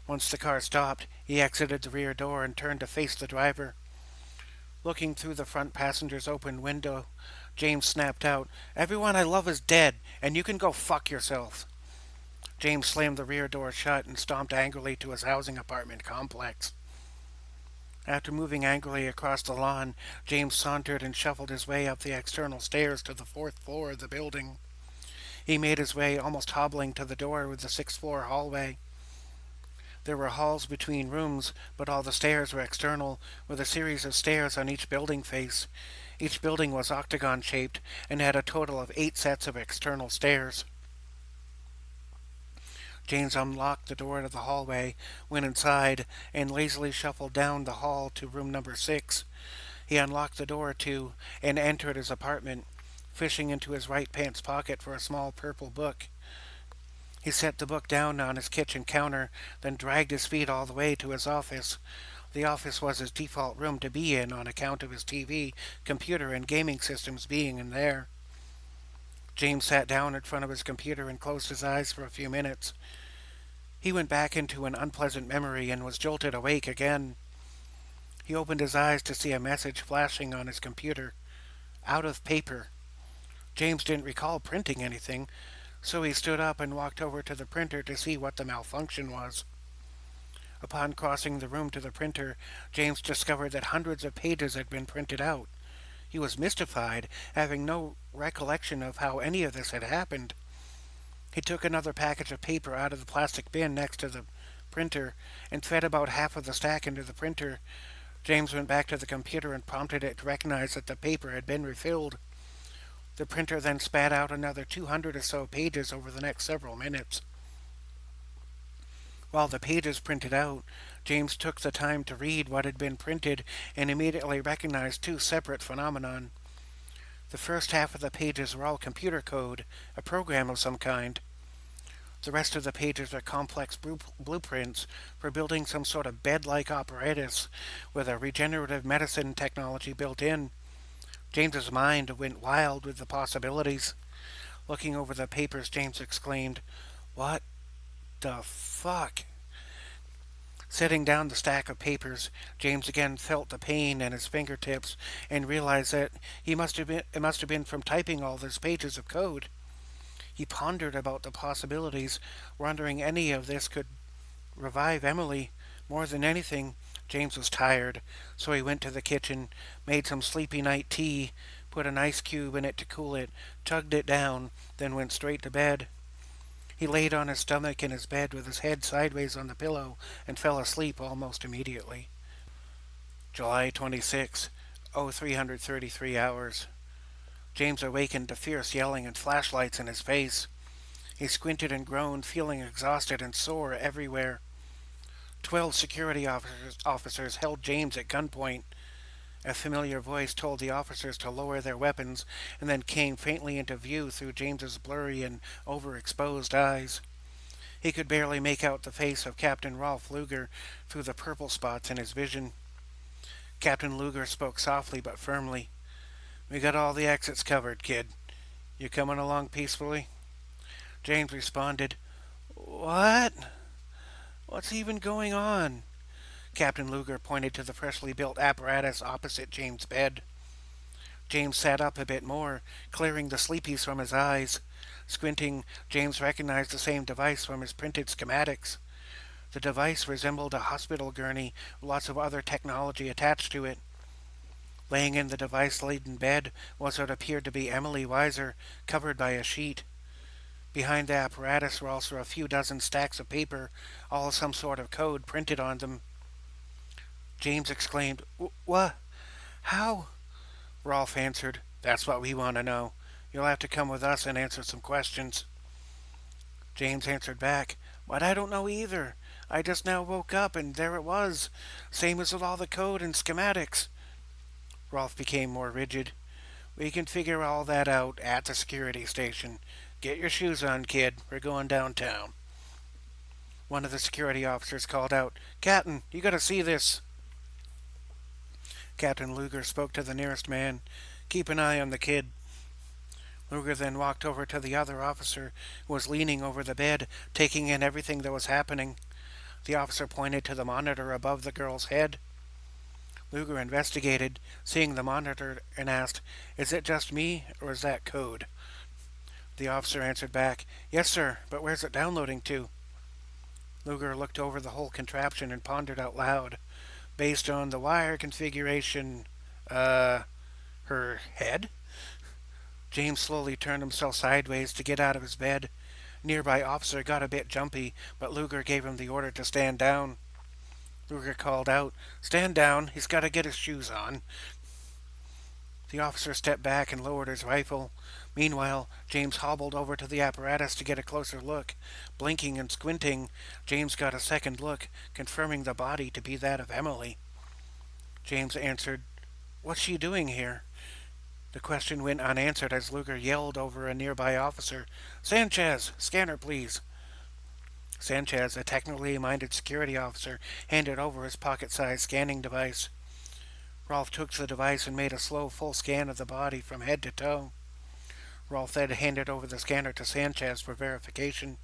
Once the car stopped, he exited the rear door and turned to face the driver. Looking through the front passenger's open window, James snapped out, "Everyone I love is dead, and you can go fuck yourself." James slammed the rear door shut and stomped angrily to his housing apartment complex. After moving angrily across the lawn, James sauntered and shuffled his way up the external stairs to the fourth floor of the building. He made his way almost hobbling to the door with the sixth-floor hallway. There were halls between rooms, but all the stairs were external, with a series of stairs on each building face. Each building was octagon-shaped and had a total of 8 sets of external stairs. James unlocked the door to the hallway, went inside, and lazily shuffled down the hall to room number 6. He unlocked the door, too, and entered his apartment, fishing into his right pants pocket for a small purple book. He set the book down on his kitchen counter, then dragged his feet all the way to his office. The office was his default room to be in on account of his TV, computer, and gaming systems being in there. James sat down in front of his computer and closed his eyes for a few minutes. He went back into an unpleasant memory and was jolted awake again. He opened his eyes to see a message flashing on his computer. Out of paper. James didn't recall printing anything, so he stood up and walked over to the printer to see what the malfunction was. Upon crossing the room to the printer, James discovered that hundreds of pages had been printed out. He was mystified, having no recollection of how any of this had happened. He took another package of paper out of the plastic bin next to the printer and fed about half of the stack into the printer. James went back to the computer and prompted it to recognize that the paper had been refilled. The printer then spat out another 200 or so pages over the next several minutes. While the pages printed out, James took the time to read what had been printed and immediately recognized 2 separate phenomena. The first half of the pages were all computer code, a program of some kind. The rest of the pages were complex blueprints for building some sort of bed-like apparatus with a regenerative medicine technology built in. James's mind went wild with the possibilities. Looking over the papers, James exclaimed, "What the fuck?" Setting down the stack of papers, James again felt the pain in his fingertips and realized that it must have been from typing all those pages of code. He pondered about the possibilities, wondering any of this could revive Emily. More than anything, James was tired, so he went to the kitchen, made some sleepy night tea, put an ice cube in it to cool it, chugged it down, then went straight to bed. He laid on his stomach in his bed with his head sideways on the pillow and fell asleep almost immediately. July 26, 0333 hours. James awakened to fierce yelling and flashlights in his face. He squinted and groaned, feeling exhausted and sore everywhere. 12 security officers held James at gunpoint. A familiar voice told the officers to lower their weapons and then came faintly into view through James's blurry and overexposed eyes. He could barely make out the face of Captain Rolf Luger through the purple spots in his vision. Captain Luger spoke softly but firmly. "We got all the exits covered, kid. You coming along peacefully?" James responded, "What? What's even going on?" Captain Luger pointed to the freshly built apparatus opposite James' bed. James sat up a bit more, clearing the sleepies from his eyes. Squinting, James recognized the same device from his printed schematics. The device resembled a hospital gurney with lots of other technology attached to it. Laying in the device-laden bed was what appeared to be Emily Weiser, covered by a sheet. Behind the apparatus were also a few dozen stacks of paper, all some sort of code printed on them. James exclaimed, "What? How?" Rolf answered, "That's what we want to know. You'll have to come with us and answer some questions." James answered back, "But I don't know either. I just now woke up and there it was, same as with all the code and schematics." Rolf became more rigid. "We can figure all that out at the security station. Get your shoes on, kid. We're going downtown." One of the security officers called out, "Captain, you gotta see this." Captain Luger spoke to the nearest man. "Keep an eye on the kid." Luger then walked over to the other officer, who was leaning over the bed, taking in everything that was happening. The officer pointed to the monitor above the girl's head. Luger investigated, seeing the monitor, and asked, "Is it just me, or is that code?" The officer answered back, "Yes, sir, but where's it downloading to?" Luger looked over the whole contraption and pondered out loud. "Based on the wire configuration, her head?" James slowly turned himself sideways to get out of his bed. Nearby officer got a bit jumpy, but Luger gave him the order to stand down. Luger called out, "Stand down, he's got to get his shoes on." The officer stepped back and lowered his rifle. Meanwhile, James hobbled over to the apparatus to get a closer look. Blinking and squinting, James got a second look, confirming the body to be that of Emily. James answered, "What's she doing here?" The question went unanswered as Luger yelled over a nearby officer, "Sanchez, scanner please." Sanchez, a technically minded security officer, handed over his pocket-sized scanning device. Rolf took the device and made a slow, full scan of the body from head to toe. Rolf then handed over the scanner to Sanchez for verification.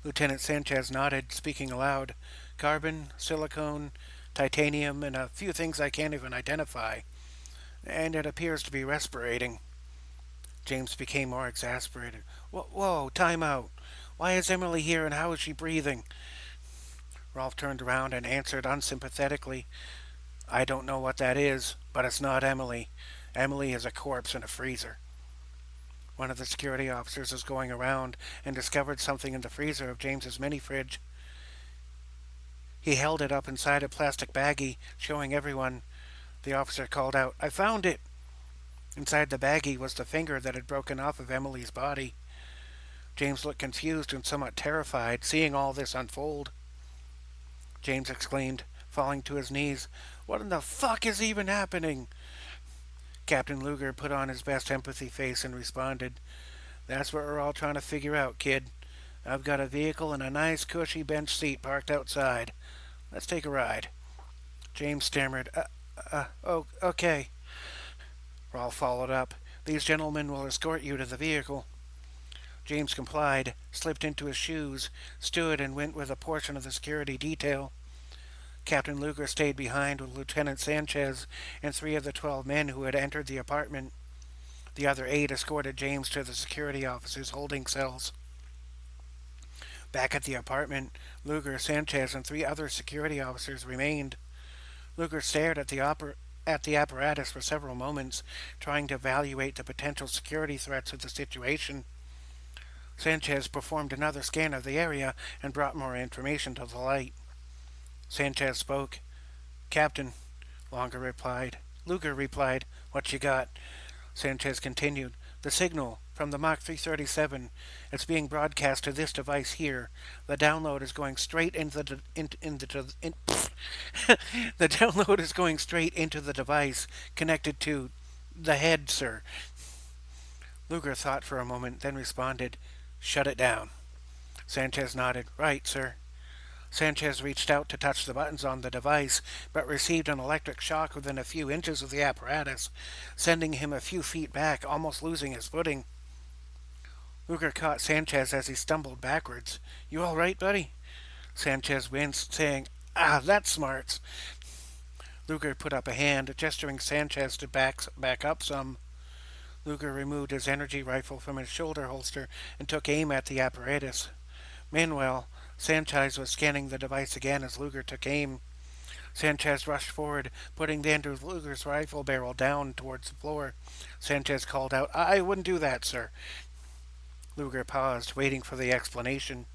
Lieutenant Sanchez nodded, speaking aloud. "Carbon, silicone, titanium, and a few things I can't even identify. And it appears to be respirating." James became more exasperated. Whoa, time out. Why is Emily here and how is she breathing?" Rolf turned around and answered unsympathetically, "I don't know what that is, but it's not Emily. Emily is a corpse in a freezer." One of the security officers was going around and discovered something in the freezer of James's mini fridge. He held it up inside a plastic baggie, showing everyone. The officer called out, "I found it!" Inside the baggie was the finger that had broken off of Emily's body. James looked confused and somewhat terrified, seeing all this unfold. James exclaimed, falling to his knees, "What in the fuck is even happening?" Captain Luger put on his best empathy face and responded, "That's what we're all trying to figure out, kid. I've got a vehicle and a nice cushy bench seat parked outside. Let's take a ride." James stammered, "Oh, okay." Rolf followed up, "These gentlemen will escort you to the vehicle." James complied, slipped into his shoes, stood and went with a portion of the security detail. Captain Luger stayed behind with Lieutenant Sanchez and 3 of the 12 men who had entered the apartment. The other 8 escorted James to the security officers' holding cells. Back at the apartment, Luger, Sanchez, and 3 other security officers remained. Luger stared at the apparatus for several moments, trying to evaluate the potential security threats of the situation. Sanchez performed another scan of the area and brought more information to the light. Sanchez spoke. "Captain," Luger replied, "What you got?" Sanchez continued, "The signal from the Mach 337. It's being broadcast to this device here. The download is going straight into the the download is going straight into the device connected to the head, sir." Luger thought for a moment, then responded, "Shut it down." Sanchez nodded. "Right, sir." Sanchez reached out to touch the buttons on the device, but received an electric shock within a few inches of the apparatus, sending him a few feet back, almost losing his footing. Luger caught Sanchez as he stumbled backwards. "You all right, buddy?" Sanchez winced, saying, "That's smarts." Luger put up a hand, gesturing Sanchez to back up some. Luger removed his energy rifle from his shoulder holster and took aim at the apparatus. Meanwhile, Sanchez was scanning the device again as Luger took aim. Sanchez rushed forward, putting the Andrew Luger's rifle barrel down towards the floor. Sanchez called out, I wouldn't do that, sir. Luger paused, waiting for the explanation.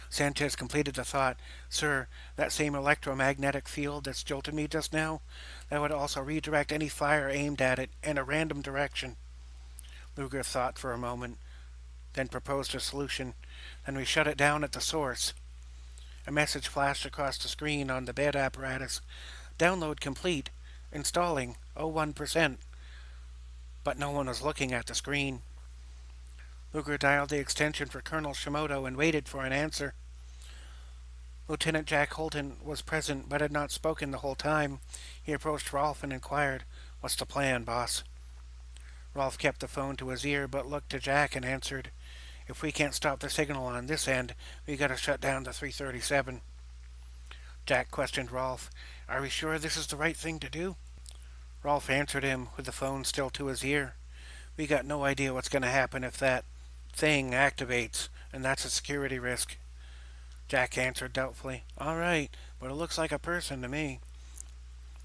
Sanchez completed the thought. Sir, that same electromagnetic field that jolted me just now, that would also redirect any fire aimed at it in a random direction. Luger thought for a moment, then proposed a solution. Then we shut it down at the source. A message flashed across the screen on the bed apparatus. Download complete. Installing 01%. But no one was looking at the screen. Luger dialed the extension for Colonel Shimoto and waited for an answer. Lieutenant Jack Holton was present but had not spoken the whole time. He approached Rolf and inquired, What's the plan, boss? Rolf kept the phone to his ear but looked to Jack and answered, If we can't stop the signal on this end, we gotta shut down the 337. Jack questioned Rolf, Are we sure this is the right thing to do? Rolf answered him with the phone still to his ear. We got no idea what's gonna happen if that thing activates, and that's a security risk. Jack answered doubtfully, All right, but it looks like a person to me.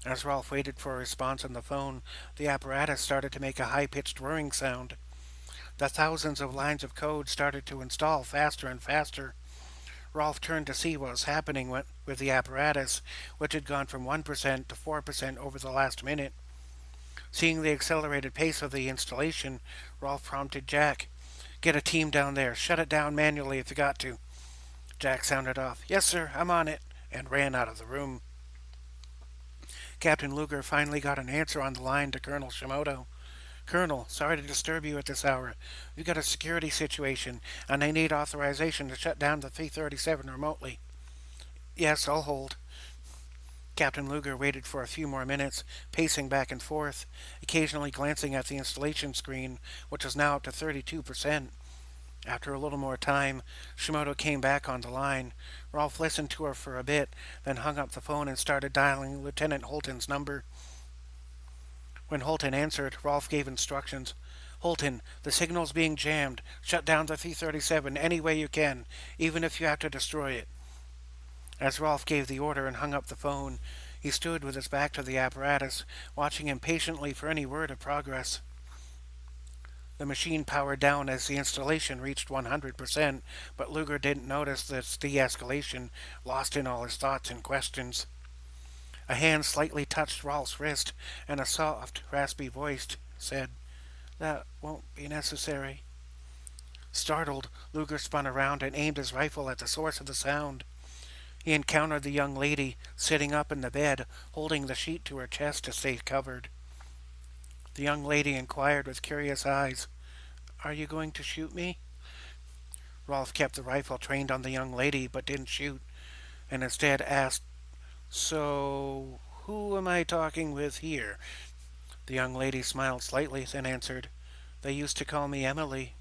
As Rolf waited for a response on the phone, the apparatus started to make a high-pitched whirring sound. The thousands of lines of code started to install faster and faster. Rolf turned to see what was happening with the apparatus, which had gone from 1% to 4% over the last minute. Seeing the accelerated pace of the installation, Rolf prompted Jack, Get a team down there. Shut it down manually if you got to. Jack sounded off, Yes, sir, I'm on it, and ran out of the room. Captain Luger finally got an answer on the line to Colonel Shimoto. Colonel, sorry to disturb you at this hour. We've got a security situation, and I need authorization to shut down the 337 remotely. Yes, I'll hold. Captain Luger waited for a few more minutes, pacing back and forth, occasionally glancing at the installation screen, which was now up to 32%. After a little more time, Shimoto came back on the line. Rolf listened to her for a bit, then hung up the phone and started dialing Lieutenant Holton's number. When Holton answered, Rolf gave instructions. Holton, the signal's being jammed. Shut down the 337 any way you can, even if you have to destroy it. As Rolf gave the order and hung up the phone, he stood with his back to the apparatus, watching impatiently for any word of progress. The machine powered down as the installation reached 100%, but Luger didn't notice this de-escalation, lost in all his thoughts and questions. A hand slightly touched Rolf's wrist, and a soft, raspy voice said, That won't be necessary. Startled, Luger spun around and aimed his rifle at the source of the sound. He encountered the young lady, sitting up in the bed, holding the sheet to her chest to stay covered. The young lady inquired with curious eyes, Are you going to shoot me? Rolf kept the rifle trained on the young lady, but didn't shoot, and instead asked, So, who am I talking with here? The young lady smiled slightly, then answered, They used to call me Emily.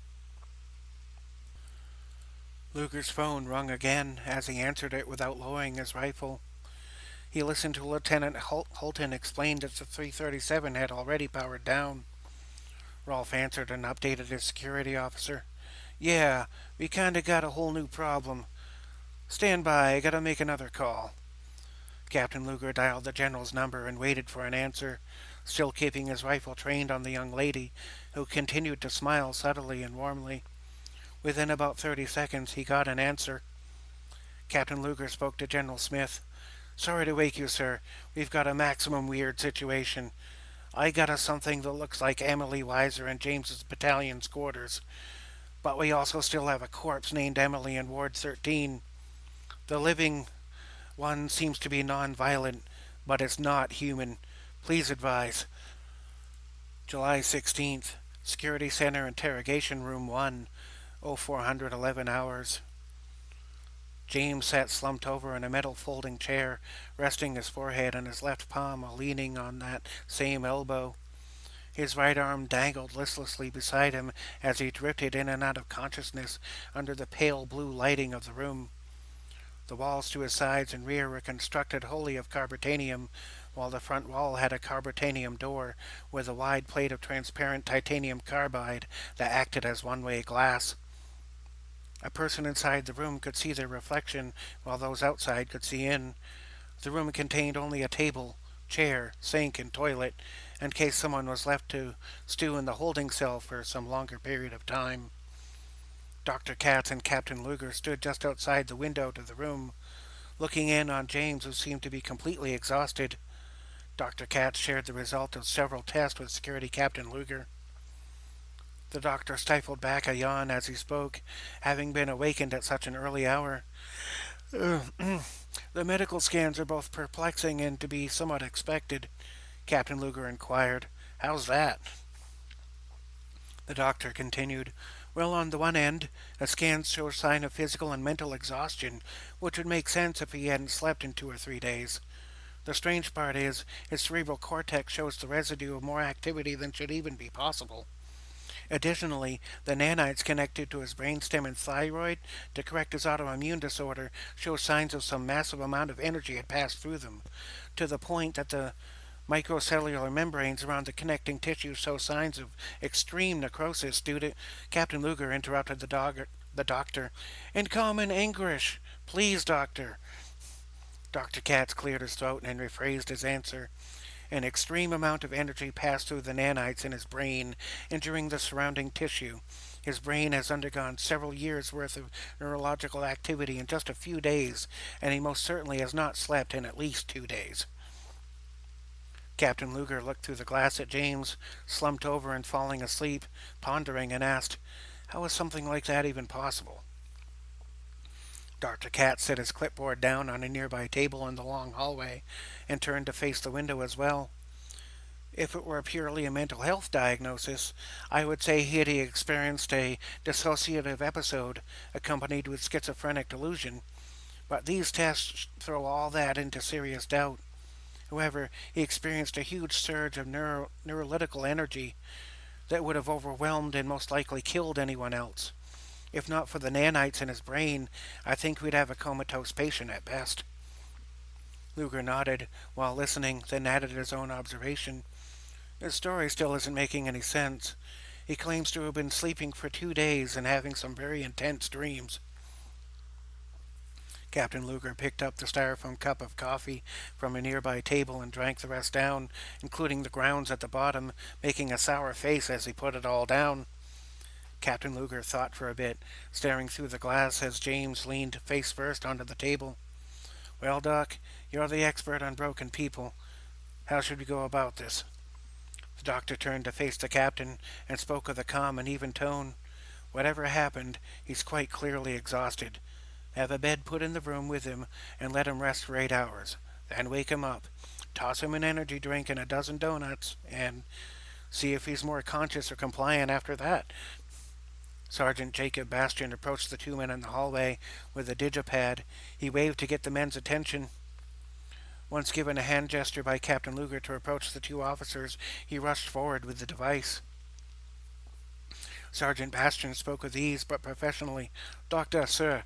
Luger's phone rung again as he answered it without lowering his rifle. He listened to Lieutenant Holton explain that the 337 had already powered down. Rolf answered and updated his security officer. Yeah, we kinda got a whole new problem. Stand by, I gotta make another call. Captain Luger dialed the general's number and waited for an answer, still keeping his rifle trained on the young lady, who continued to smile subtly and warmly. Within about 30 seconds, he got an answer. Captain Luger spoke to General Smith. Sorry to wake you, sir. We've got a maximum weird situation. I got us something that looks like Emily Weiser in James's battalion's quarters. But we also still have a corpse named Emily in Ward 13. The living one seems to be non-violent, but it's not human. Please advise. July 16th. Security Center Interrogation Room 1. 0411 hours. James sat slumped over in a metal folding chair, resting his forehead on his left palm while leaning on that same elbow. His right arm dangled listlessly beside him as he drifted in and out of consciousness under the pale blue lighting of the room. The walls to his sides and rear were constructed wholly of carbotanium, while the front wall had a carbotanium door with a wide plate of transparent titanium carbide that acted as one-way glass. A person inside the room could see their reflection, while those outside could see in. The room contained only a table, chair, sink, and toilet, in case someone was left to stew in the holding cell for some longer period of time. Dr. Katz and Captain Luger stood just outside the window to the room, looking in on James, who seemed to be completely exhausted. Dr. Katz shared the result of several tests with Security Captain Luger. The doctor stifled back a yawn as he spoke, having been awakened at such an early hour. The medical scans are both perplexing and to be somewhat expected, Captain Luger inquired. How's that? The doctor continued. Well, on the one end, the scans show a sign of physical and mental exhaustion, which would make sense if he hadn't slept in 2 or 3 days. The strange part is, his cerebral cortex shows the residue of more activity than should even be possible. Additionally, the nanites connected to his brainstem and thyroid to correct his autoimmune disorder show signs of some massive amount of energy had passed through them, to the point that the microcellular membranes around the connecting tissues show signs of extreme necrosis due to... Captain Luger interrupted the doctor. In common English. Please, doctor. Dr. Katz cleared his throat and rephrased his answer. An extreme amount of energy passed through the nanites in his brain, entering the surrounding tissue. His brain has undergone several years' worth of neurological activity in just a few days, and he most certainly has not slept in at least 2 days. Captain Luger looked through the glass at James, slumped over and falling asleep, pondering, and asked, How is something like that even possible? Dr. Katz set his clipboard down on a nearby table in the long hallway and turned to face the window as well. If it were purely a mental health diagnosis, I would say he had experienced a dissociative episode accompanied with schizophrenic delusion, but these tests throw all that into serious doubt. However, he experienced a huge surge of neurolytical energy that would have overwhelmed and most likely killed anyone else. If not for the nanites in his brain, I think we'd have a comatose patient at best. Luger nodded while listening, then added his own observation. His story still isn't making any sense. He claims to have been sleeping for 2 days and having some very intense dreams. Captain Luger picked up the styrofoam cup of coffee from a nearby table and drank the rest down, including the grounds at the bottom, making a sour face as he put it all down. Captain Luger thought for a bit, staring through the glass as James leaned face first onto the table. Well, Doc, you're the expert on broken people. How should we go about this? The doctor turned to face the captain and spoke with a calm and even tone. Whatever happened, he's quite clearly exhausted. Have a bed put in the room with him and let him rest for 8 hours. Then wake him up. Toss him an energy drink and a dozen donuts, and see if he's more conscious or compliant after that. Sergeant Jacob Bastian approached the 2 men in the hallway with a digipad. He waved to get the men's attention. Once given a hand gesture by Captain Luger to approach the 2 officers, he rushed forward with the device. Sergeant Bastian spoke with ease but professionally. Doctor, sir,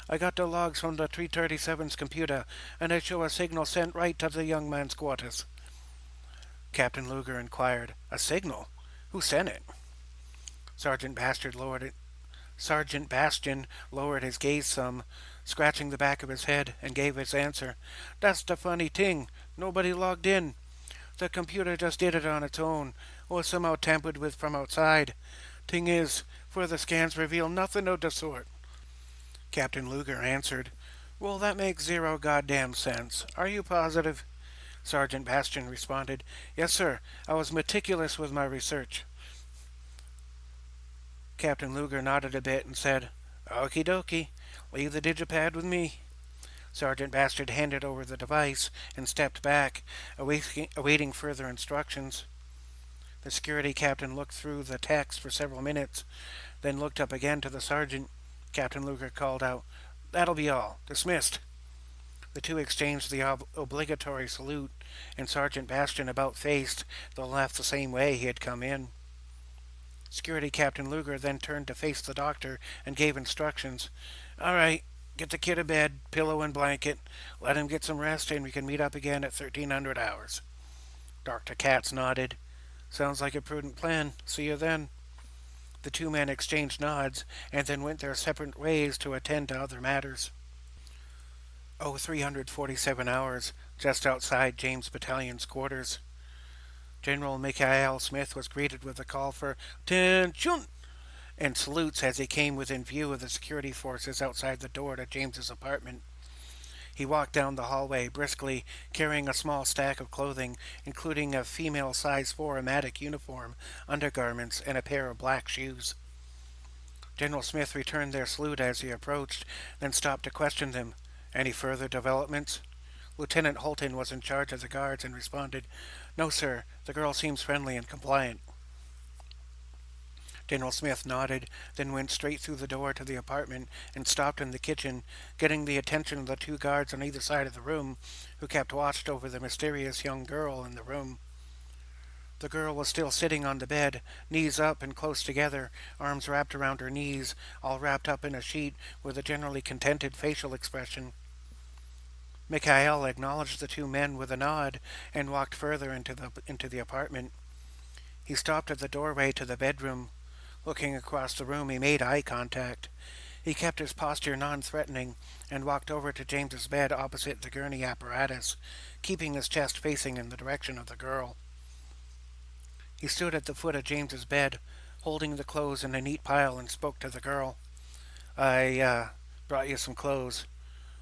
I got the logs from the 337's computer, and they show a signal sent right to the young man's quarters. Captain Luger inquired. A signal? Who sent it? Sergeant Bastian lowered his gaze some, scratching the back of his head, and gave his answer. That's the funny thing. Nobody logged in. The computer just did it on its own, or somehow tampered with from outside. Thing is, further scans reveal nothing of the sort. Captain Luger answered. Well, that makes zero goddamn sense. Are you positive? Sergeant Bastian responded. Yes, sir. I was meticulous with my research. Captain Luger nodded a bit and said, Okie dokie, leave the digipad with me. Sergeant Bastard handed over the device and stepped back, awaiting further instructions. The security captain looked through the text for several minutes, then looked up again to the sergeant. Captain Luger called out, That'll be all. Dismissed. The 2 exchanged the obligatory salute, and Sergeant Bastian about-faced, though left the same way he had come in. Security Captain Luger then turned to face the doctor and gave instructions. All right, get the kid to bed, pillow and blanket. Let him get some rest and we can meet up again at 1300 hours. Dr. Katz nodded. Sounds like a prudent plan. See you then. The 2 men exchanged nods and then went their separate ways to attend to other matters. Oh, 347 hours, just outside James Battalion's quarters. General Michael Smith was greeted with a call for "Attention!" and salutes as he came within view of the security forces outside the door to James's apartment. He walked down the hallway briskly, carrying a small stack of clothing, including a female size 4 Amatic uniform, undergarments, and a pair of black shoes. General Smith returned their salute as he approached, then stopped to question them. Any further developments? Lieutenant Holton was in charge of the guards and responded, "No, sir. The girl seems friendly and compliant." General Smith nodded, then went straight through the door to the apartment and stopped in the kitchen, getting the attention of the two guards on either side of the room, who kept watch over the mysterious young girl in the room. The girl was still sitting on the bed, knees up and close together, arms wrapped around her knees, all wrapped up in a sheet with a generally contented facial expression. Mikhail acknowledged the two men with a nod and walked further into the apartment. He stopped at the doorway to the bedroom. Looking across the room, he made eye contact. He kept his posture non-threatening and walked over to James's bed opposite the gurney apparatus, keeping his chest facing in the direction of the girl. He stood at the foot of James's bed, holding the clothes in a neat pile, and spoke to the girl. "I brought you some clothes.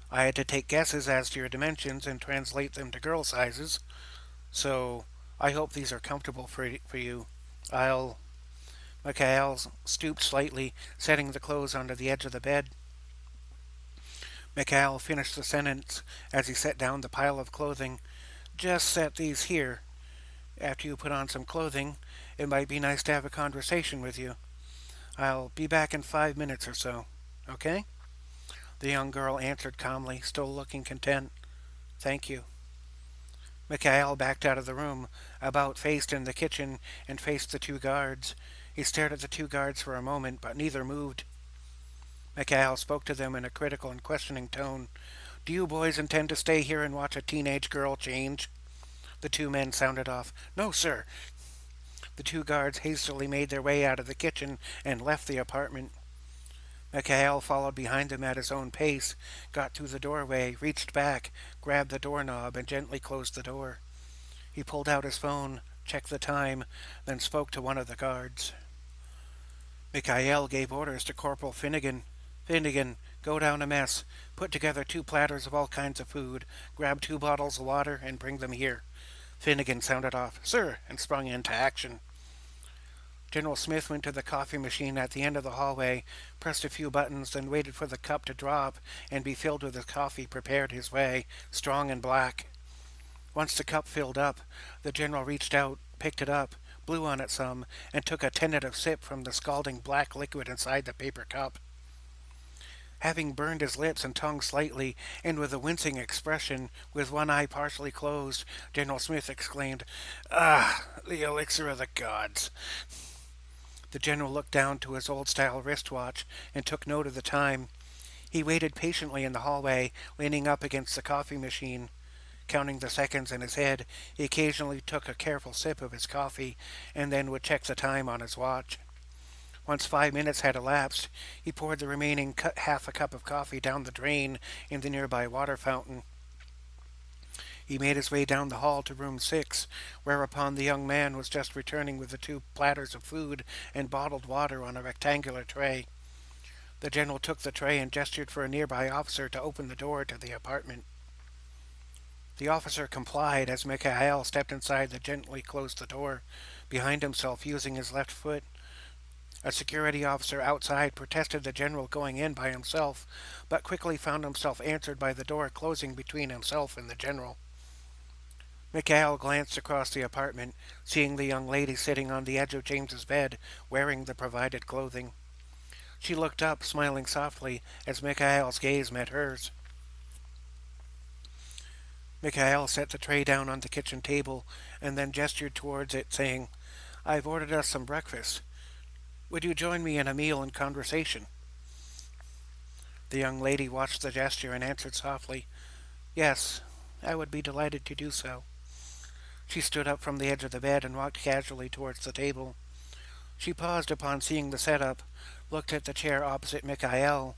I had to take guesses as to your dimensions and translate them to girl sizes, so I hope these are comfortable for you. I'll..." Mikhail stooped slightly, setting the clothes onto the edge of the bed. Mikhail finished the sentence as he set down the pile of clothing. "Just set these here. After you put on some clothing, it might be nice to have a conversation with you. I'll be back in 5 minutes or so. Okay?" The young girl answered calmly, still looking content. "Thank you." Mikhail backed out of the room, about-faced in the kitchen, and faced the two guards. He stared at the two guards for a moment, but neither moved. Mikhail spoke to them in a critical and questioning tone. "Do you boys intend to stay here and watch a teenage girl change?" The two men sounded off. "No, sir." The two guards hastily made their way out of the kitchen and left the apartment. Mikhail followed behind them at his own pace, got through the doorway, reached back, grabbed the doorknob, and gently closed the door. He pulled out his phone, checked the time, then spoke to one of the guards. Mikhail gave orders to Corporal Finnegan. "Finnegan, go down a mess. Put together 2 platters of all kinds of food. Grab 2 bottles of water and bring them here." Finnegan sounded off, "Sir," and sprung into action. General Smith went to the coffee machine at the end of the hallway, pressed a few buttons, then waited for the cup to drop and be filled with his coffee prepared his way, strong and black. Once the cup filled up, the general reached out, picked it up, blew on it some, and took a tentative sip from the scalding black liquid inside the paper cup. Having burned his lips and tongue slightly, and with a wincing expression, with one eye partially closed, General Smith exclaimed, "Ah, the elixir of the gods!" The general looked down to his old-style wristwatch and took note of the time. He waited patiently in the hallway, leaning up against the coffee machine. Counting the seconds in his head, he occasionally took a careful sip of his coffee, and then would check the time on his watch. Once 5 minutes had elapsed, he poured the remaining half a cup of coffee down the drain in the nearby water fountain. He made his way down the hall to room 6, whereupon the young man was just returning with the 2 platters of food and bottled water on a rectangular tray. The general took the tray and gestured for a nearby officer to open the door to the apartment. The officer complied as Mikhail stepped inside and gently closed the door behind himself using his left foot. A security officer outside protested the general going in by himself, but quickly found himself answered by the door closing between himself and the general. Mikhail glanced across the apartment, seeing the young lady sitting on the edge of James's bed, wearing the provided clothing. She looked up, smiling softly, as Mikhail's gaze met hers. Mikhail set the tray down on the kitchen table, and then gestured towards it, saying, "I've ordered us some breakfast. Would you join me in a meal and conversation?" The young lady watched the gesture and answered softly, "Yes, I would be delighted to do so." She stood up from the edge of the bed and walked casually towards the table. She paused upon seeing the setup, looked at the chair opposite Mikhail,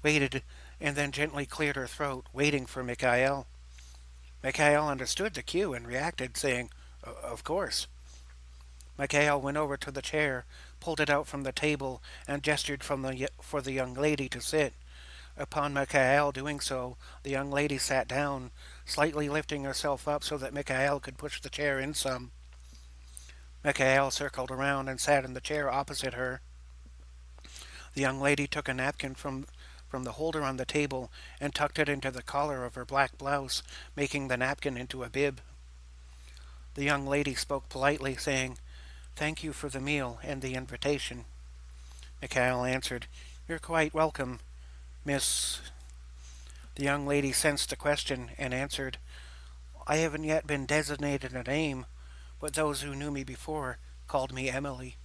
waited, and then gently cleared her throat, waiting for Mikhail. Mikhail understood the cue and reacted, saying, Of course." Mikhail went over to the chair, pulled it out from the table, and gestured for the young lady to sit. Upon Mikhail doing so, the young lady sat down, slightly lifting herself up so that Mikhail could push the chair in some. Mikhail circled around and sat in the chair opposite her. The young lady took a napkin from the holder on the table and tucked it into the collar of her black blouse, making the napkin into a bib. The young lady spoke politely, saying, "Thank you for the meal and the invitation." Mikhail answered, "You're quite welcome, Miss—" The young lady sensed the question and answered, "I haven't yet been designated a name, but those who knew me before called me Emily."